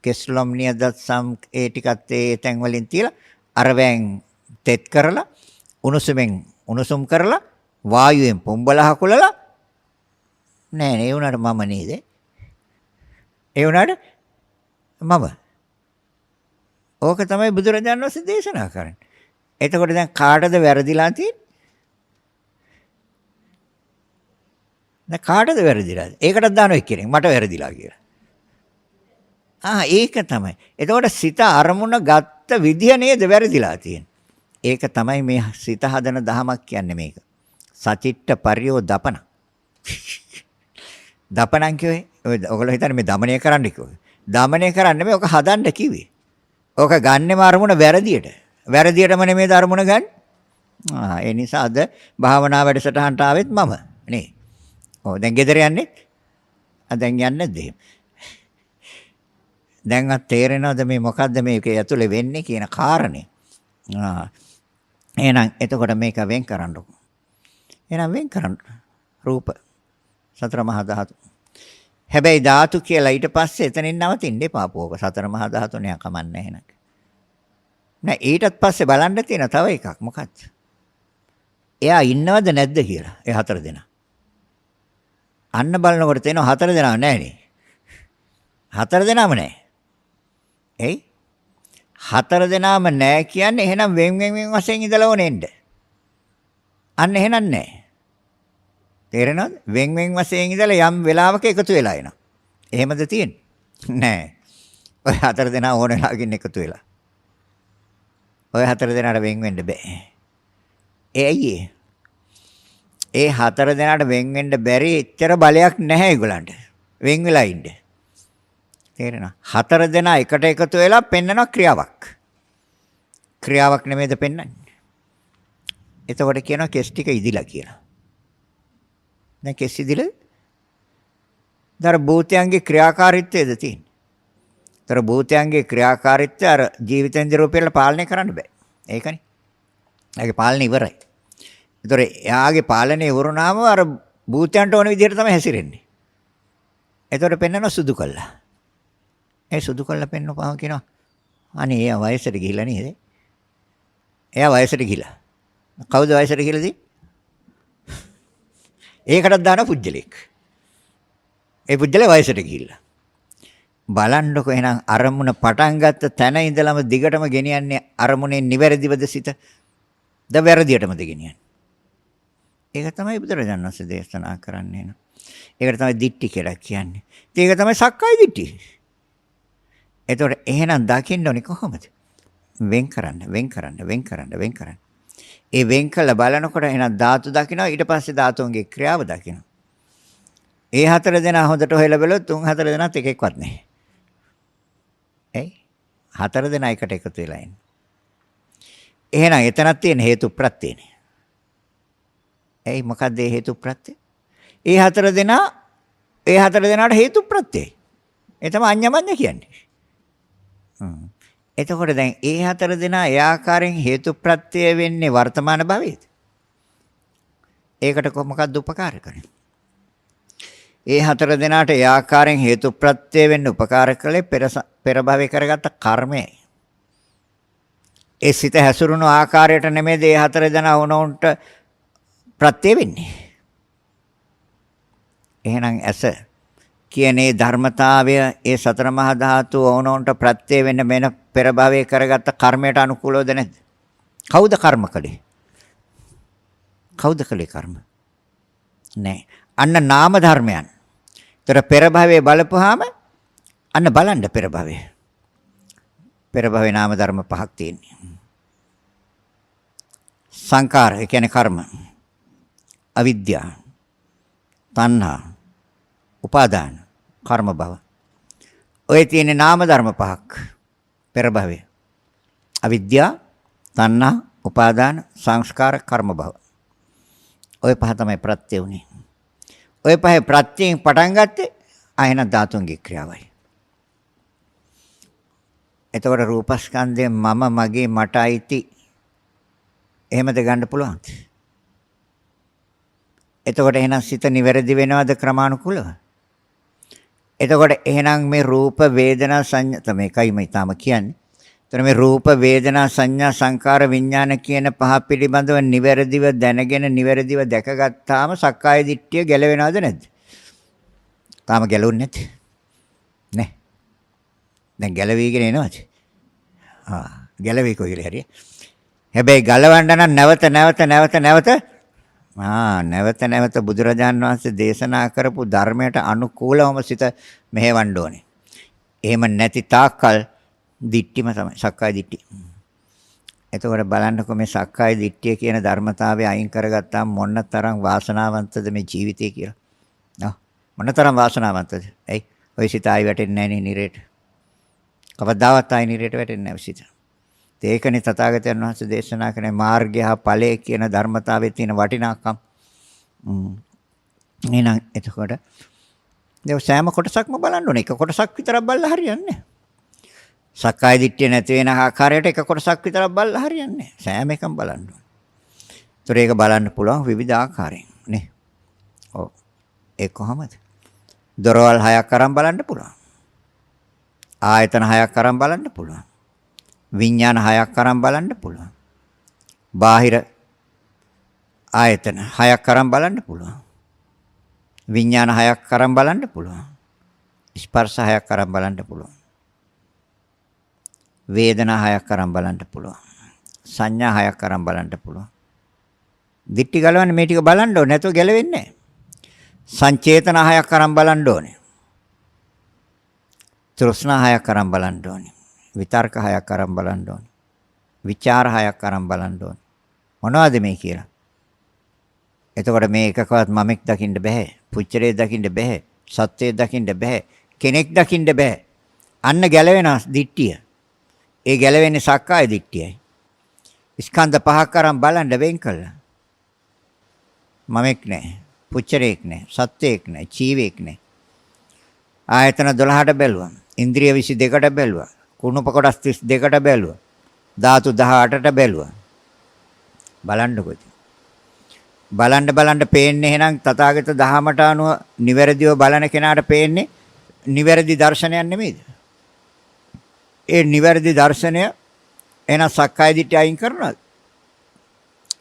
කෙස්ලොම් නියදත් සම් ඒ ටිකත් ඒ තැන් වලින් තියලා අර වෑන් තෙත් කරලා උණුසුමෙන් උණුසුම් කරලා වායුවෙන් පොම්බල හකුලලා නෑ ඒ උනාට මම නේද? ඒ උනාට මම. ඕක තමයි බුදුරජාණන් වහන්සේ දේශනා කරන්නේ. එතකොට දැන් කාටද වැරදිලා තියෙන්නේ? දැන් කාටද වැරදිලාද? ඒකටත් දානවා එක්කෙනෙක් මට වැරදිලා කියලා. ඒක තමයි. එතකොට සිත අරමුණ ගත්ත විදිය නේද වැරදිලා තියෙන්නේ. ඒක තමයි මේ සිත හදන දහමක් කියන්නේ මේක. සචිත්ත පරියෝ දපන. දපනන් කියවේ ඔයගොල්ලෝ හිතන්නේ මේ দমনය කරන්න කිව්වේ. দমনය කරන්න නෙමෙයි ඔක හදන්න කිව්වේ. ඔක ගන්නෙම අරමුණ වැරදියට. වැරදියටම නෙමෙයි අරමුණ ගන්න. ඒ නිසා අද භාවනා වැඩසටහනට ආවෙත් මම නේ. දැන් ගෙදර යන්නේ? දැන් යන්නේ නැද්ද එහෙම? දැන්වත් තේරෙනවද මේ මොකද්ද මේකේ ඇතුලේ වෙන්නේ කියන කාරණේ? එහෙනම් එතකොට මේක වෙන් කරන්නකො. එහෙනම් වෙන් කරන්න. රූප සතර මහා ධාතු. හැබැයි ධාතු කියලා ඊට පස්සේ එතනින් නවතින්න එපා පොක. සතර මහා ධාතු නෑ කමන්නේ එහෙනම්. නෑ ඊටත් පස්සේ බලන්න තියෙන තව එකක් මොකක්ද? එයා ඉන්නවද නැද්ද කියලා. ඒ හතර දෙනා. අන්න බලනකොට තේනවා හතර දෙනාම නෑනේ. හතර දෙනාම නෑ. එයි හතර දෙනාම නෑ කියන්නේ එහෙනම් වෙන් වශයෙන් ඉඳලා ඕනෙන්න. අන්න එහෙනම් නෑ. තේරෙනවද? වෙන් වශයෙන් ඉඳලා යම් වෙලාවක එකතු වෙලා එනවා. එහෙමද තියෙන්නේ? නෑ. ඔය හතර දෙනා ඕන වෙලාවකින් එකතු වෙලා. ඔය හතර දෙනාට වෙන් වෙන්න බෑ. ඇයි ඒ හතර දෙනාට වෙන් වෙන්න බැරි එච්චර බලයක් නැහැ ඒගොල්ලන්ට. වෙන් වෙලා ඉන්න. තේරෙනවද? හතර දෙනා එකට එකතු වෙලා පෙන්වන ක්‍රියාවක්. ක්‍රියාවක් නෙමෙයිද පෙන්වන්නේ? එතකොට කියනවා කෙස් ටික ඉදිලා කියලා. දැන් කෙස් ඉදිලා? දර භූතයන්ගේ ක්‍රියාකාරීත්වයද තියෙන්නේ. දර භූතයන්ගේ ක්‍රියාකාරීත්වය අර ජීවිතේන්ද්‍ර රූපයෙන් පාලනය කරන්න බෑ. ඒකනේ. ඒකේ පාලනය ඉවරයි. ඒතොර එයාගේ පාලනය වුණාම අර භූතයන්ට ඕන විදිහට තමයි හැසිරෙන්නේ. ඒතොර පෙන්වන සුදු කළා. ඒ සුදු කළා පෙන්වපුවාම කියනවා අනේ එයා වයසට ගිහිල්ලා නේද? එයා වයසට ගිහිල්ලා. කවුද වයසට ගිහිල්ලාද? ඒකටත් දාන පුජ්‍යලෙක්. ඒ පුජ්‍යලේ වයසට ගිහිල්ලා. බලන්නකො එහෙනම් අරමුණ පටන් ගත්ත තැන ඉඳලම දිගටම ගෙනියන්නේ අරමුණේ නිවැරදිවද සිත? ද වැරදියටමද ගෙනියන්නේ? ඒක තමයි බුදුරජාණන් වහන්සේ දේශනා කරන්නේ න ะ. ඒකට තමයි දිට්ඨි කියලා කියන්නේ. ඒක තමයි සක්කාය දිට්ඨි. එතකොට එහෙනම් දකින්න ඕනේ කොහොමද? වෙන් කරන්න. ඒ වෙන් කළ බලනකොට එහෙනම් ධාතු දකිනවා ඊට පස්සේ ධාතුන්ගේ ක්‍රියාව දකිනවා. ඒ හතර දෙනා හොඳට හොයලා බලුවොත් තුන් හතර දෙනාත් එකෙක්වත් නැහැ. එයි හතර දෙනා එකට එකතු වෙලා ඉන්නේ. එහෙනම් එතනක් තියෙන හේතු ප්‍රත්‍යනේ. එයි මොකද්ද ඒ හේතු ප්‍රත්‍ය? ඒ හතර දෙනාට හේතු ප්‍රත්‍යයි. ඒ තමයි අඤ්ඤමඤ්ඤ කියන්නේ. එතකොට දැන් ඒ හතර දෙනා ඒ ආකාරයෙන් හේතු ප්‍රත්‍ය වෙන්නේ වර්තමාන භවයේද? ඒකට මොකක්ද උපකාර කරන්නේ? ඒ හතර දෙනාට ඒ ආකාරයෙන් හේතු ප්‍රත්‍ය වෙන්න උපකාර කළේ පෙර භවයේ කරගත්ත කර්මයයි. ඒ සිත හැසිරුණු ආකාරයට නෙමෙයිද ඒ හතර දෙනා වුණොන්ට ප්‍රත්‍ය වෙන්නේ. එහෙනම් ඇස කියන්නේ ධර්මතාවය ඒ සතර මහා ධාතු වුණොන්ට ප්‍රත්‍ය වෙන්න මෙන්න පෙර භවයේ කරගත්ත කර්මයට අනුකූලවද නැද්ද? කවුද කර්ම කළේ? කවුද කළේ කර්ම? නෑ. අන්න නාම ධර්මයන්. ତර පෙර භවයේ බලපුවාම අන්න බලන්න පෙර භවයේ. පෙර භවයේ නාම ධර්ම පහක් තියෙනවා. සංකාර ඒ කියන්නේ කර්ම. අවිද්‍යාව. තණ්හා. උපාදාන. කර්ම භව. ඔය තියෙන නාම ධර්ම පහක් පෙර භවයේ. අවිද්‍යාව, තණ්හා, උපාදාන, සංස්කාර, කර්ම භව. ඔය පහ තමයි ප්‍රත්‍ය උනේ. ඔය පහේ ප්‍රත්‍යයෙන් පටන් ගත්තේ ආයන ධාතුන්ගේ ක්‍රියාවයි. එතකොට රූපස්කන්ධය මම මගේ මට අයිති එහෙමද ගන්න පුළුවන්ද? එතකොට එහෙනම් සිත නිවැරදි වෙනවද ක්‍රමානුකූලව? එතකොට එහෙනම් මේ රූප වේදනා සංඥා තමයිකයි මම තාම කියන්නේ. එතන මේ රූප වේදනා සංඥා සංකාර විඥාන කියන පහ පිළිබඳව නිවැරදිව දැනගෙන නිවැරදිව දැකගත්තාම සක්කාය දිට්ඨිය ගැලවෙනවද නැද්ද? තාම ගැලවුන්නේ නැති. නේ. දැන් ගැලවිගෙන එනවද? ගැලවි කොයිල හරිය. හැබැයි ගලවන්න නම් නැවත බුදුරජාන් වහන්සේ දේශනා කරපු ධර්මයට අනුකූලවම සිත මෙහෙවන්න ඕනේ. එහෙම නැති තාක්කල් දිට්ඨිම තමයි සක්කාය දිට්ඨිය. එතකොට බලන්නකො මේ සක්කාය දිට්ඨිය කියන ධර්මතාවය අයින් කරගත්තාම මොනතරම් වාසනාවන්තද මේ ජීවිතය කියලා. නෝ මොනතරම් වාසනාවන්තද? එයි ඔය සිත ආයි වැටෙන්නේ නැහැ නේ නිරේට. කවදාවත් ආයි නිරේට වැටෙන්නේ නැහැ සිත. ඒකනේ තථාගතයන් වහන්සේ දේශනා කරන මාර්ගය හා ඵලය කියන ධර්මතාවයේ තියෙන වටිනාකම්. එහෙනම් එතකොට ඒ සෑම කොටසක්ම බලන්න ඕනේ. එක කොටසක් විතරක් බලලා හරියන්නේ නැහැ. සක්කාය දිට්ඨිය නැති වෙන ආකාරයට එක කොටසක් විතරක් බලලා හරියන්නේ නැහැ. සෑම එකම බලන්න ඕනේ. ඒතර ඒක බලන්න පුළුවන් විවිධ ආකාරයෙන් නේ. ඔව්. ඒ කොහමද? දොරවල් 6ක් අරන් බලන්න පුළුවන්. ආයතන 6ක් අරන් බලන්න පුළුවන්. විඥාන 6ක් අරන් බලන්න පුළුවන්. බාහිර ආයතන 6ක් අරන් බලන්න පුළුවන්. විඥාන 6ක් අරන් බලන්න පුළුවන්. ස්පර්ශ 6ක් අරන් බලන්න පුළුවන්. වේදනා 6ක් අරන් බලන්න පුළුවන්. සංඥා 6ක් අරන් බලන්න පුළුවන්. දිට්ඨි ගලවන්නේ මේ ටික බලන්න ඕනේ නැතුව ගැලවෙන්නේ නැහැ. සංචේතන 6ක් අරන් බලන්න ඕනේ. තෘෂ්ණා 6ක් අරන් බලන්න ඕනේ. විතර්ක 6ක් අරන් බලන්න ඕනේ. විචාර 6ක් අරන් බලන්න ඕනේ. මොනවද මේ කියලා? එතකොට මේ එකකවත් මමෙක් දකින්න බෑ. පුච්චරේ දකින්න බෑ. සත්‍යය දකින්න බෑ. කෙනෙක් දකින්න බෑ. අන්න ගැලවෙන දිට්ඨිය. ඒ ගැලවෙන්නේ සක්කාය දිට්ඨියයි. ස්කන්ධ පහක් අරන් බලන්න වෙන් කළා. මමෙක් නෑ. පුච්චරේක් නෑ. සත්‍යයක් නෑ. ජීවෙක් නෑ. ආයතන 12ට බැලුවා. ඉන්ද්‍රිය 22ට බැලුවා. කුණුප කොටස් 32ට බැලුවා. ධාතු 18ට බැලුවා. බලන්නකො. බලන්න බලන්න පේන්නේ එහෙනම් තථාගත දහමට අනුව නිවැරදිව බලන කෙනාට පේන්නේ නිවැරදි දර්ශනයක් නෙමෙයිද? ඒ නිවැරදි දර්ශනය එහෙනම් සක්කාය දිට්ඨිය අයින් කරනවද?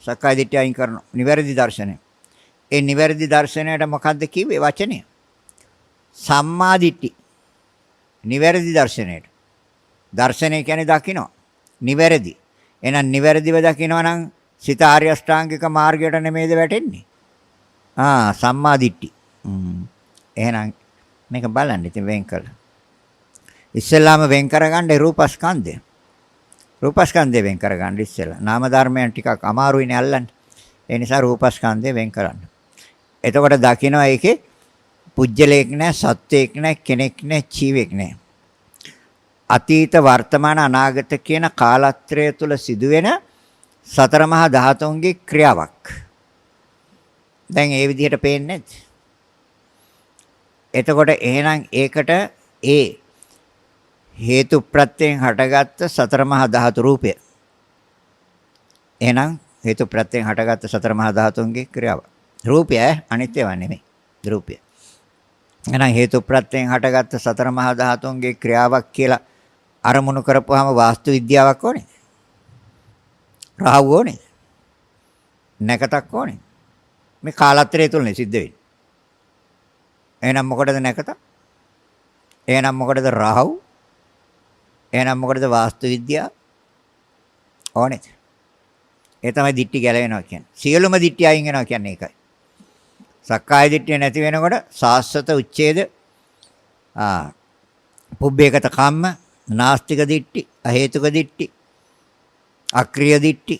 සක්කාය දිට්ඨිය අයින් කරනවා. නිවැරදි දර්ශනය. ඒ නිවැරදි දර්ශනයට මොකද්ද කිව්වේ වචනය? සම්මා දිට්ඨි. නිවැරදි දර්ශනයට. දර්ශනය කියන්නේ දකින්න. නිවැරදි. එහෙනම් නිවැරදිව දකින්නවා නම් සිත ආර්ය අෂ්ටාංගික මාර්ගයට නෙමෙයිද වැටෙන්නේ? සම්මා දිට්ඨි. එහෙනම් මේක බලන්න ඉතින් වෙන් කළා. ඉස්සෙල්ලාම වෙන් කරගන්න රූපස්කන්ධය. රූපස්කන්ධය වෙන් කරගන්න ඉස්සෙල්ලා. නාම ධර්මයන් ටිකක් අමාරුයිනේ අල්ලන්න. ඒ නිසා රූපස්කන්ධය වෙන් කරන්න. එතකොට දකින්න ඒකේ පුජ්‍යලයක් නැහැ, සත්වයක් නැහැ, කෙනෙක් නැහැ, ජීවෙක් නැහැ. අතීත වර්තමාන අනාගත කියන කාලත්‍රය තුල සිදුවෙන සතර මහා ධාතුන්ගේ ක්‍රියාවක්. දැන් ඒ විදිහට පේන්නේ නැද්ද? එතකොට එහෙනම් ඒකට ඒ හේතු ප්‍රත්‍යයෙන් හටගත්ත සතර මහා ධාතු රූපය. එහෙනම් හේතු ප්‍රත්‍යයෙන් හටගත්ත සතර මහා ධාතුන්ගේ ක්‍රියාව. රූපය අනිත් ඒවා නෙමෙයි. රූපය. එහෙනම් හේතු ප්‍රත්‍යයෙන් හටගත්ත සතර මහා ධාතුන්ගේ ක්‍රියාවක් කියලා අරමුණු කරපුවාම වාස්තු විද්‍යාවක් ඕනේ. රාහුව ඕනේ. නැකතක් ඕනේ. මේ කාලත්‍රය තුලනේ සිද්ධ වෙන්නේ. එහෙනම් මොකටද නැකත? එහෙනම් මොකටද රාහුව? එහෙනම් මොකටද වාස්තු විද්‍යාව? ඕනේ. ඒ තමයි දිට්ටි ගැලවෙනවා කියන්නේ. සියලුම දිට්ටි අයින් වෙනවා කියන්නේ ඒකයි. සක්කාය දිට්ඨිය නැති වෙනකොට සාස්වත උච්ඡේද පුබ්බේකත කම්ම නාස්තික දිට්ඨි අහේතුක දිට්ඨි අක්‍රීය දිට්ඨි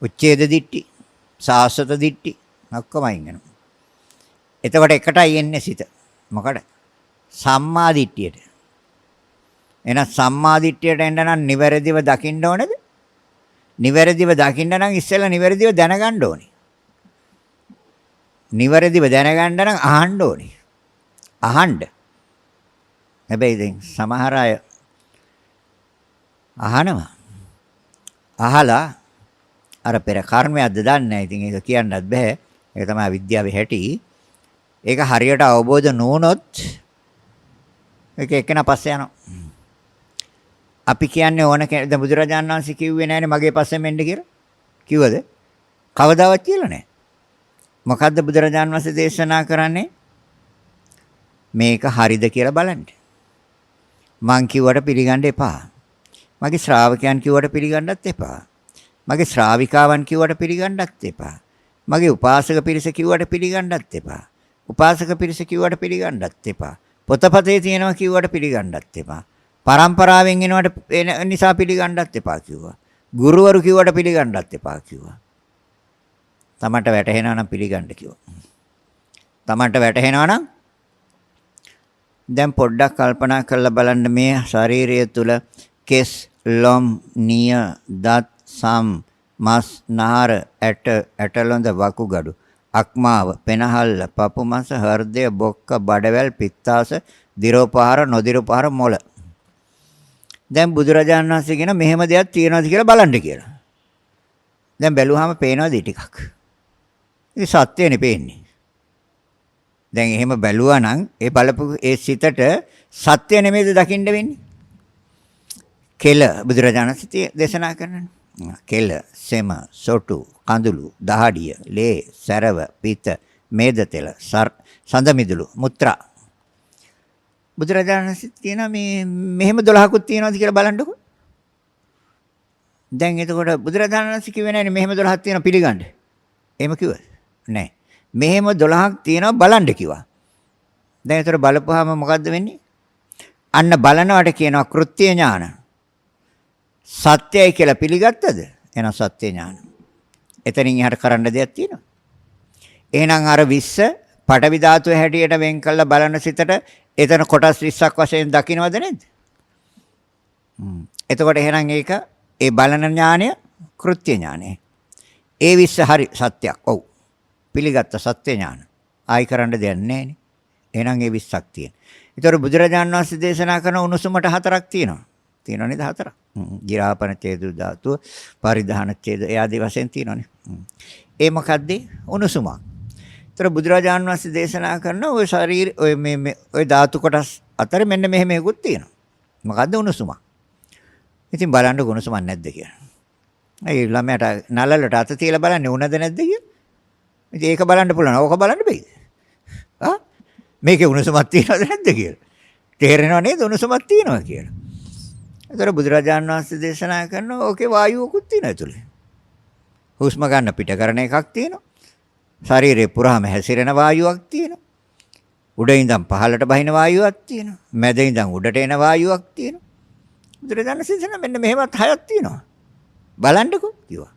උච්ඡේද දිට්ඨි සාස්වත දිට්ඨි ඔක්කොම අයින් වෙනවා. එතකොට එකටයි එන්නේ සිත. මොකද? සම්මා දිට්ඨියට. එහෙනම් සම්මා දිට්ඨියට එන්න නම් නිවැරදිව දකින්න ඕනේද? නිවැරදිව දකින්න නම් ඉස්සෙල්ලා නිවැරදිව දැනගන්න ඕනේ. නිවැරදිව දැනගන්න නම් අහන්න ඕනේ. අහන්න. හැබැයි දැන් සමහර අය අහනවා. අහලා අර පෙර කර්මයක්ද දන්නේ නැහැ. ඉතින් ඒක කියන්නත් බෑ. ඒක තමයි විද්‍යාවේ හැටි. ඒක හරියට අවබෝධ නොවුනොත් ඒක එක්කෙනා පස්සේ යනවා. අපි කියන්නේ ඕන කෙනෙක් දැන් බුදුරජාණන් වහන්සේ කිව්වේ නැහැනේ මගේ පස්සෙන් මෙන්න කියලා. කිව්වද? කවදාවත් කියලා නැහැ. මොකද්ද බුදුරජාණන් වහන්සේ දේශනා කරන්නේ? මේක හරිද කියලා බලන්න. මං කිව්වට පිළිගන්න එපා. මගේ ශ්‍රාවකයන් කිව්වට පිළිගන්නත් එපා. මගේ ශ්‍රාවිකාවන් කිව්වට පිළිගන්නත් එපා. මගේ උපාසක පිරිස කිව්වට පිළිගන්නත් එපා. උපාසක පිරිස කිව්වට පිළිගන්නත් එපා. පොතපතේ තියෙනවා කිව්වට පිළිගන්නත් එපා. පරම්පරාවෙන් එනවට නිසා පිළිගන්නත් එපා කිව්වා. ගුරුවරු කිව්වට පිළිගන්නත් එපා කිව්වා. තමන්ට වැටහෙනවා නම් පිළිගන්න කිව්වා. තමන්ට වැටහෙනවා නම් දැන් පොඩ්ඩක් කල්පනා කරලා බලන්න මේ ශරීරය තුල කෙස්, ලොම්, නිය, දත්, සම්, මස්, නහර, ඇටළොඳ, වකුගඩු, අක්මාව, පෙනහල්ල, පපු මස, හෘදය, බොක්ක, බඩවැල්, පිත්තාස, දිරෝපහාර, නොදිරෝපහාර, මොළ. දැන් බුදුරජාණන් වහන්සේ කියන මෙහෙම දෙයක් තියෙනවද කියලා බලන්න කියලා. දැන් බැලුවාම පේනවද ටිකක්? ඉතින් සත්‍යනේ පේන්නේ. දැන් එහෙම බැලුවා නම් ඒ බලපු ඒ සිතට සත්‍ය නෙමෙයිද දකින්න වෙන්නේ? කෙල බුදුරජාණන් වහන්සේ දේශනා කරනවා. කෙල, සෙම, සොටු, කඳුළු, දහඩිය, ලේ, සැරව, පිත, මේද තෙල, සඳ මිදුළු, මුත්‍රා. බුදුරජාණන් වහන්සේ කියනවා මේ මෙහෙම 12කුත් තියෙනවද කියලා බලන්නකෝ. දැන් එතකොට බුදුරජාණන් වහන්සේ කිව්වේ නෑනේ මෙහෙම 12ක් තියෙනවා පිළිගන්න. එහෙම කිව්වද? නෑ. මෙහෙම 12ක් තියෙනවා බලන්න කිව්වා. දැන් ඒතර බලපුවාම මොකද්ද වෙන්නේ? අන්න බලනවට කියනවා කෘත්‍ය ඥාන. සත්‍යයි කියලා පිළිගත්තද? එහෙනම් සත්‍ය ඥාන. එතනින් එහාට කරන්න දෙයක් තියෙනවා. එහෙනම් අර 20 පඨවි ධාතුවේ හැටියට වෙන් කළා බලන සිතට එතන කොටස් 20ක් වශයෙන් දකින්නවද නේද? එතකොට එහෙනම් ඒක ඒ බලන ඥානය කෘත්‍ය ඥානය. ඒ 20 හරි සත්‍යයක්. ඔව්. පිළිගත්ත සත්‍ය ඥාන. ආයි කරන්න දෙයක් නැහැ නේ. එහෙනම් ඒ 20ක් තියෙන. ඒතර බුදුරජාණන් වහන්සේ දේශනා කරන උණුසුමට 4ක් තියෙනවා. තියෙනවා නේද 4ක්. ගිරාපන ඡේද ධාතුව, පරිධාන ඡේද ආදී වශයෙන් තියෙනවානේ. ඒ මොකද්ද? උණුසුමක්. ඒතර බුදුරජාන් වහන්සේ දේශනා කරන ওই ශරීර ඔය මේ ඔය ධාතු කොටස් අතර මෙන්න මෙහෙම එකකුත් තියෙනවා. මොකද්ද උණුසුමක්? ඉතින් බලන්න උණුසුමක් නැද්ද කියලා. ඒ ළමයට නලලට අත තියලා බලන්නේ උණද නැද්ද කියලා. ඉතින් ඒක බලන්න පුළුවන්. ඕක බලන්න බෑද? මේකේ උණුසුමක් තියෙනවද නැද්ද කියලා. තේරෙනව නේද උණුසුමක් තියෙනවා කියලා. ඒතර බුදුරජාණන් වහන්සේ දේශනා කරනවා ඕකේ වායුවකුත් තියෙනවා ඇතුලේ. හුස්ම ගන්න පිට කරන එකක් තියෙනවා. ශරීරේ පුරාම හැසිරෙන වායුවක් තියෙනවා. උඩ ඉඳන් පහළට බහින වායුවක් තියෙනවා. මැද ඉඳන් උඩට එන වායුවක් තියෙනවා. බුදුරජාණන් වහන්සේ මෙන්න මෙහෙමත් හයක් තියෙනවා. බලන්නකෝ කිව්වා.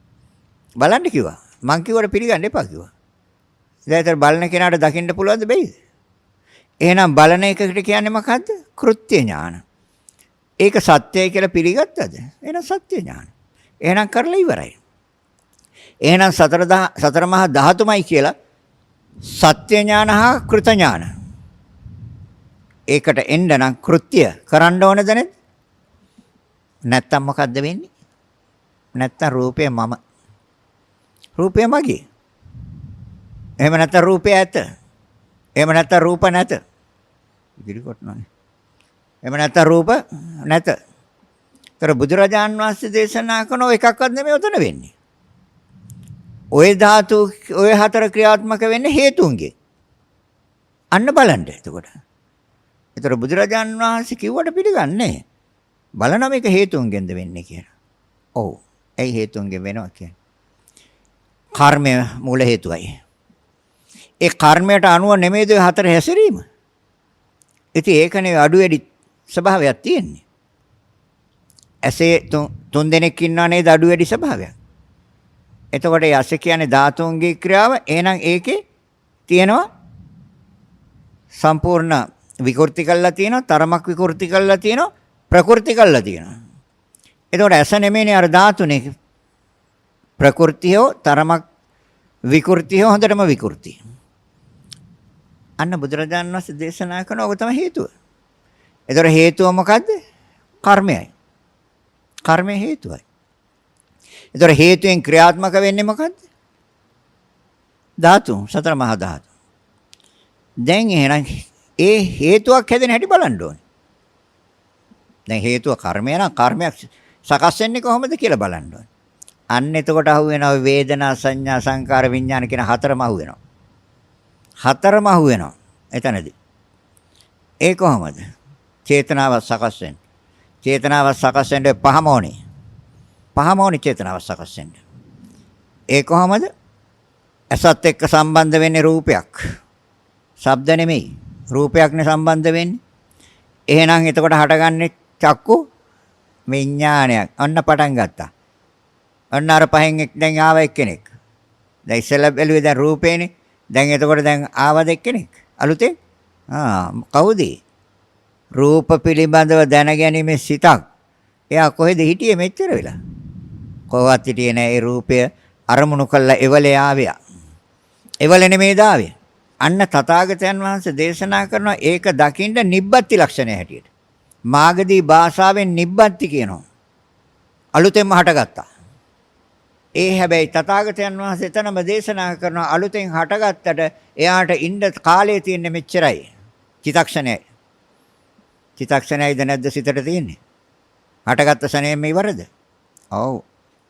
බලන්න කිව්වා. මං කිව්වට පිළිගන්න එපා කිව්වා. දැන් බලන කෙනාට දකින්න පුළුවන්ද බැයිද? එහෙනම් බලන එකකට කියන්නේ මොකද්ද? කෘත්‍ය ඥාන. ඒක සත්‍යයි කියලා පිළිගත්තද? එහෙනම් සත්‍ය ඥාන. එහෙනම් කරලා ඉවරයි. එහෙනම් සතර මහා ධාතුමයි කියලා සත්‍ය ඥාන හා කෘත ඥාන. ඒකට එන්න නම් කෘත්‍ය කරන්න ඕනද නැද්ද? නැත්තම් මොකද්ද වෙන්නේ? නැත්තම් රූපය මම. රූපය මගේ. එහෙම නැත්තම් රූපය ඇත. එහෙම නැත්තම් රූප නැත. ඉදිරි කොටනනේ. එහෙම නැත්තම් රූප නැත. ତර බුදුරජාන් වහන්සේ දේශනා කරන එකක්වත් නෙමෙයි උතන වෙන්නේ. ওই ධාතු ওই හතර ක්‍රියාත්මක වෙන්නේ හේතුන්ගේ. අන්න බලන්න එතකොට. ඒතර බුදුරජාන් වහන්සේ කිව්වට පිළිගන්නේ බලන මේක හේතුන්ගෙන්ද වෙන්නේ කියලා. ඔව්. ඒ හේතුන්ගෙන් වෙනවා කියන්නේ. කර්මය මූල හේතුවයි. ඒ කර්මයට අනුව නෙමෙයිද හතර හැසිරීම. ඉතින් ඒකනේ අඩු වැඩි ස්වභාවයක් තියෙන්නේ. ඇසේ තුන් දෙනෙක් ඉන්නා නේද අඩු වැඩි ස්වභාවයක්. එතකොට ඒ ඇස කියන්නේ ධාතුන්ගේ ක්‍රියාව. එහෙනම් ඒකේ තියෙනවා සම්පූර්ණ විකෘති කළා තියෙනවා, තරමක් විකෘති කළා තියෙනවා, ප්‍රකෘති කළා තියෙනවා. එතකොට ඇස නෙමෙයිනේ අර ධාතුනේ. ප්‍රකෘතියෝ තරමක් විකෘතියෝ හොඳටම විකෘති. අන්න බුදුරජාණන් වහන්සේ දේශනා කරන ඔක තමයි හේතුව. ඒතර හේතුව මොකද්ද? කර්මයයි. කර්මය හේතුවයි. ඒතර හේතුයෙන් ක්‍රියාත්මක වෙන්නේ මොකද්ද? ධාතු, සතර මහා ධාතු. දැන් එහෙනම් ඒ හේතුවක් හැදෙන හැටි බලන්න ඕනේ. දැන් හේතුව කර්මය නම් කර්මයක් සකස් වෙන්නේ කොහොමද කියලා බලන්න ඕනේ. අන්න එතකොට අහු වෙනවා වේදනා සංඥා සංකාර විඥාන කියන හතරම අහු වෙනවා. හතරම අහු වෙනවා එතනදී. ඒ කොහොමද? චේතනාව සකස් වෙන්නේ. චේතනාව සකස් වෙන්නේ පහම ඕනේ. පහම ඕනේ චේතනාව සකස් වෙන්නේ. ඒ කොහොමද? ඇසත් එක්ක සම්බන්ධ වෙන්නේ රූපයක්. ශබ්ද නෙමෙයි. රූපයක්නේ සම්බන්ධ වෙන්නේ. එහෙනම් එතකොට හටගන්නේ චක්කු විඥානයක්. අන්න පටන් ගත්තා. අන්න අර පහෙන් දැන් ආව එක්කෙනෙක්. දැන් ඉස්සෙල්ලා බැලුවේ දැන් රූපේනේ. දැන් එතකොට දැන් ආවද එක්කෙනෙක්? අලුතෙන්? කවුද? රූප පිළිබඳව දැනගැනීමේ සිතක්. එයා කොහෙද හිටියේ මෙච්චර වෙලා? කොහොවත් හිටියේ නෑ. ඒ රූපය අරමුණු කළා එවලේ ආවියා. එවලේ නෙමෙයි ආවේ. අන්න තථාගතයන් වහන්සේ දේශනා කරනවා ඒක දකින්න නිබ්බත්ති ලක්ෂණය හැටියට. මාගදී භාෂාවෙන් නිබ්බත්ති කියනවා. අලුතෙන්ම හටගත්තා. ඒ හැබැයි තථාගතයන් වහන්සේ එතනම දේශනා කරනවා අලුතෙන් හටගත්තට එයාට ඉන්න කාලය තියෙන්නේ මෙච්චරයි. චිතක්ෂණයයි. චිතක්ෂණයයිද නැද්ද සිතට තියෙන්නේ? හටගත්ත ශනේම ඉවරද? ඔව්.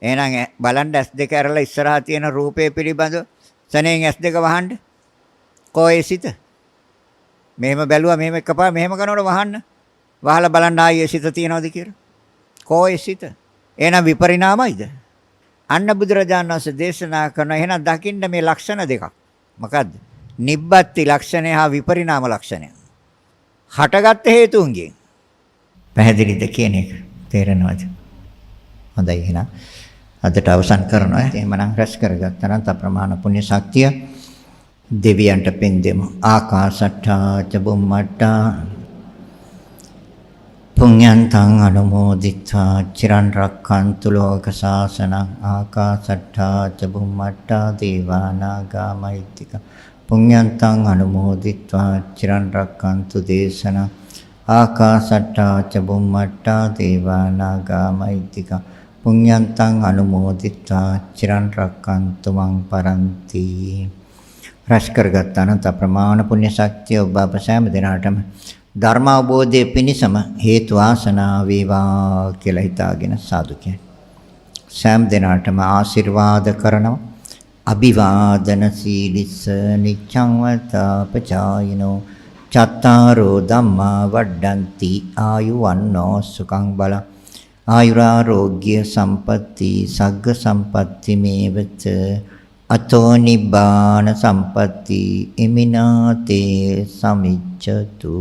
එහෙනම් බලන්න S2 ඇරලා ඉස්සරහා තියෙන රූපේ පිළිබඳ ශනේන් S2 වහන්න. කොහේ සිත? මෙහෙම බැලුවා මෙහෙම එකපාර මෙහෙම කරනකොට වහන්න. වහලා බලන්න ආයේ සිත තියනවද කියලා. කොහේ සිත? එහෙනම් විපරිණාමයිද? අන්න බුදුරජාණන් වහන්සේ දේශනා කරන එහෙනම් දකින්න මේ ලක්ෂණ දෙකක්. මොකද්ද? නිබ්බත්ති ලක්ෂණය හා විපරිණාම ලක්ෂණය. හටගත් හේතුන්ගෙන්. පැහැදිලිද කියන එක තේරෙනවද? හොඳයි එහෙනම් අදට අවසන් කරනවා. එහෙමනම් රැස් කරගත්තා නම් අප්‍රමාණ පුණ්‍ය ශක්තිය දෙවියන්ට පින් දෙමු. ආකාශට්ටා ච බුම්මට්ටා පුඤ්ඤන්තං අනුමෝදිත්වා චිරන් රක්ඛන්තු ලෝක සාසනං ආකාශට්ටා ච බුම්මට්ටා දීවානාගා මහිත්‍තික පුඤ්ඤන්තං අනුමෝදිත්වා චිරන් රක්ඛන්තු දේශනං ආකාසට්ටා ච බුම්මට්ටා දේවා නාග මහිත්‍තිකා පුඤ්ඤන්තං අනුමෝදිත්වා චිරන් රැක්කන්තු මං පරන්ති. රැස් කරගත් අනන්ත ප්‍රමාණ පුණ්‍ය ශක්තිය ඔබ අප සෑම දිනාටම ධර්ම අවබෝධයේ පිණසම හේතු වාසනා වේවා කියලා හිතාගෙන සාදු කියන්නේ. සෑම දිනාටම ආශිර්වාද කරනවා. අභිවාදන සීලිස්ස නිච්ඡං වතාපචායිනෝ චත්තාරෝ ධම්මා වඩ්ඩಂತಿ ආයුවන්නෝ සුඛං බලං ආයුරාෝග්‍ය සම්පatti සග්ග සම්පatti මේවච අතෝ නිබ්බාන සම්පatti ඉමිනාතේ සමිච්ඡතු.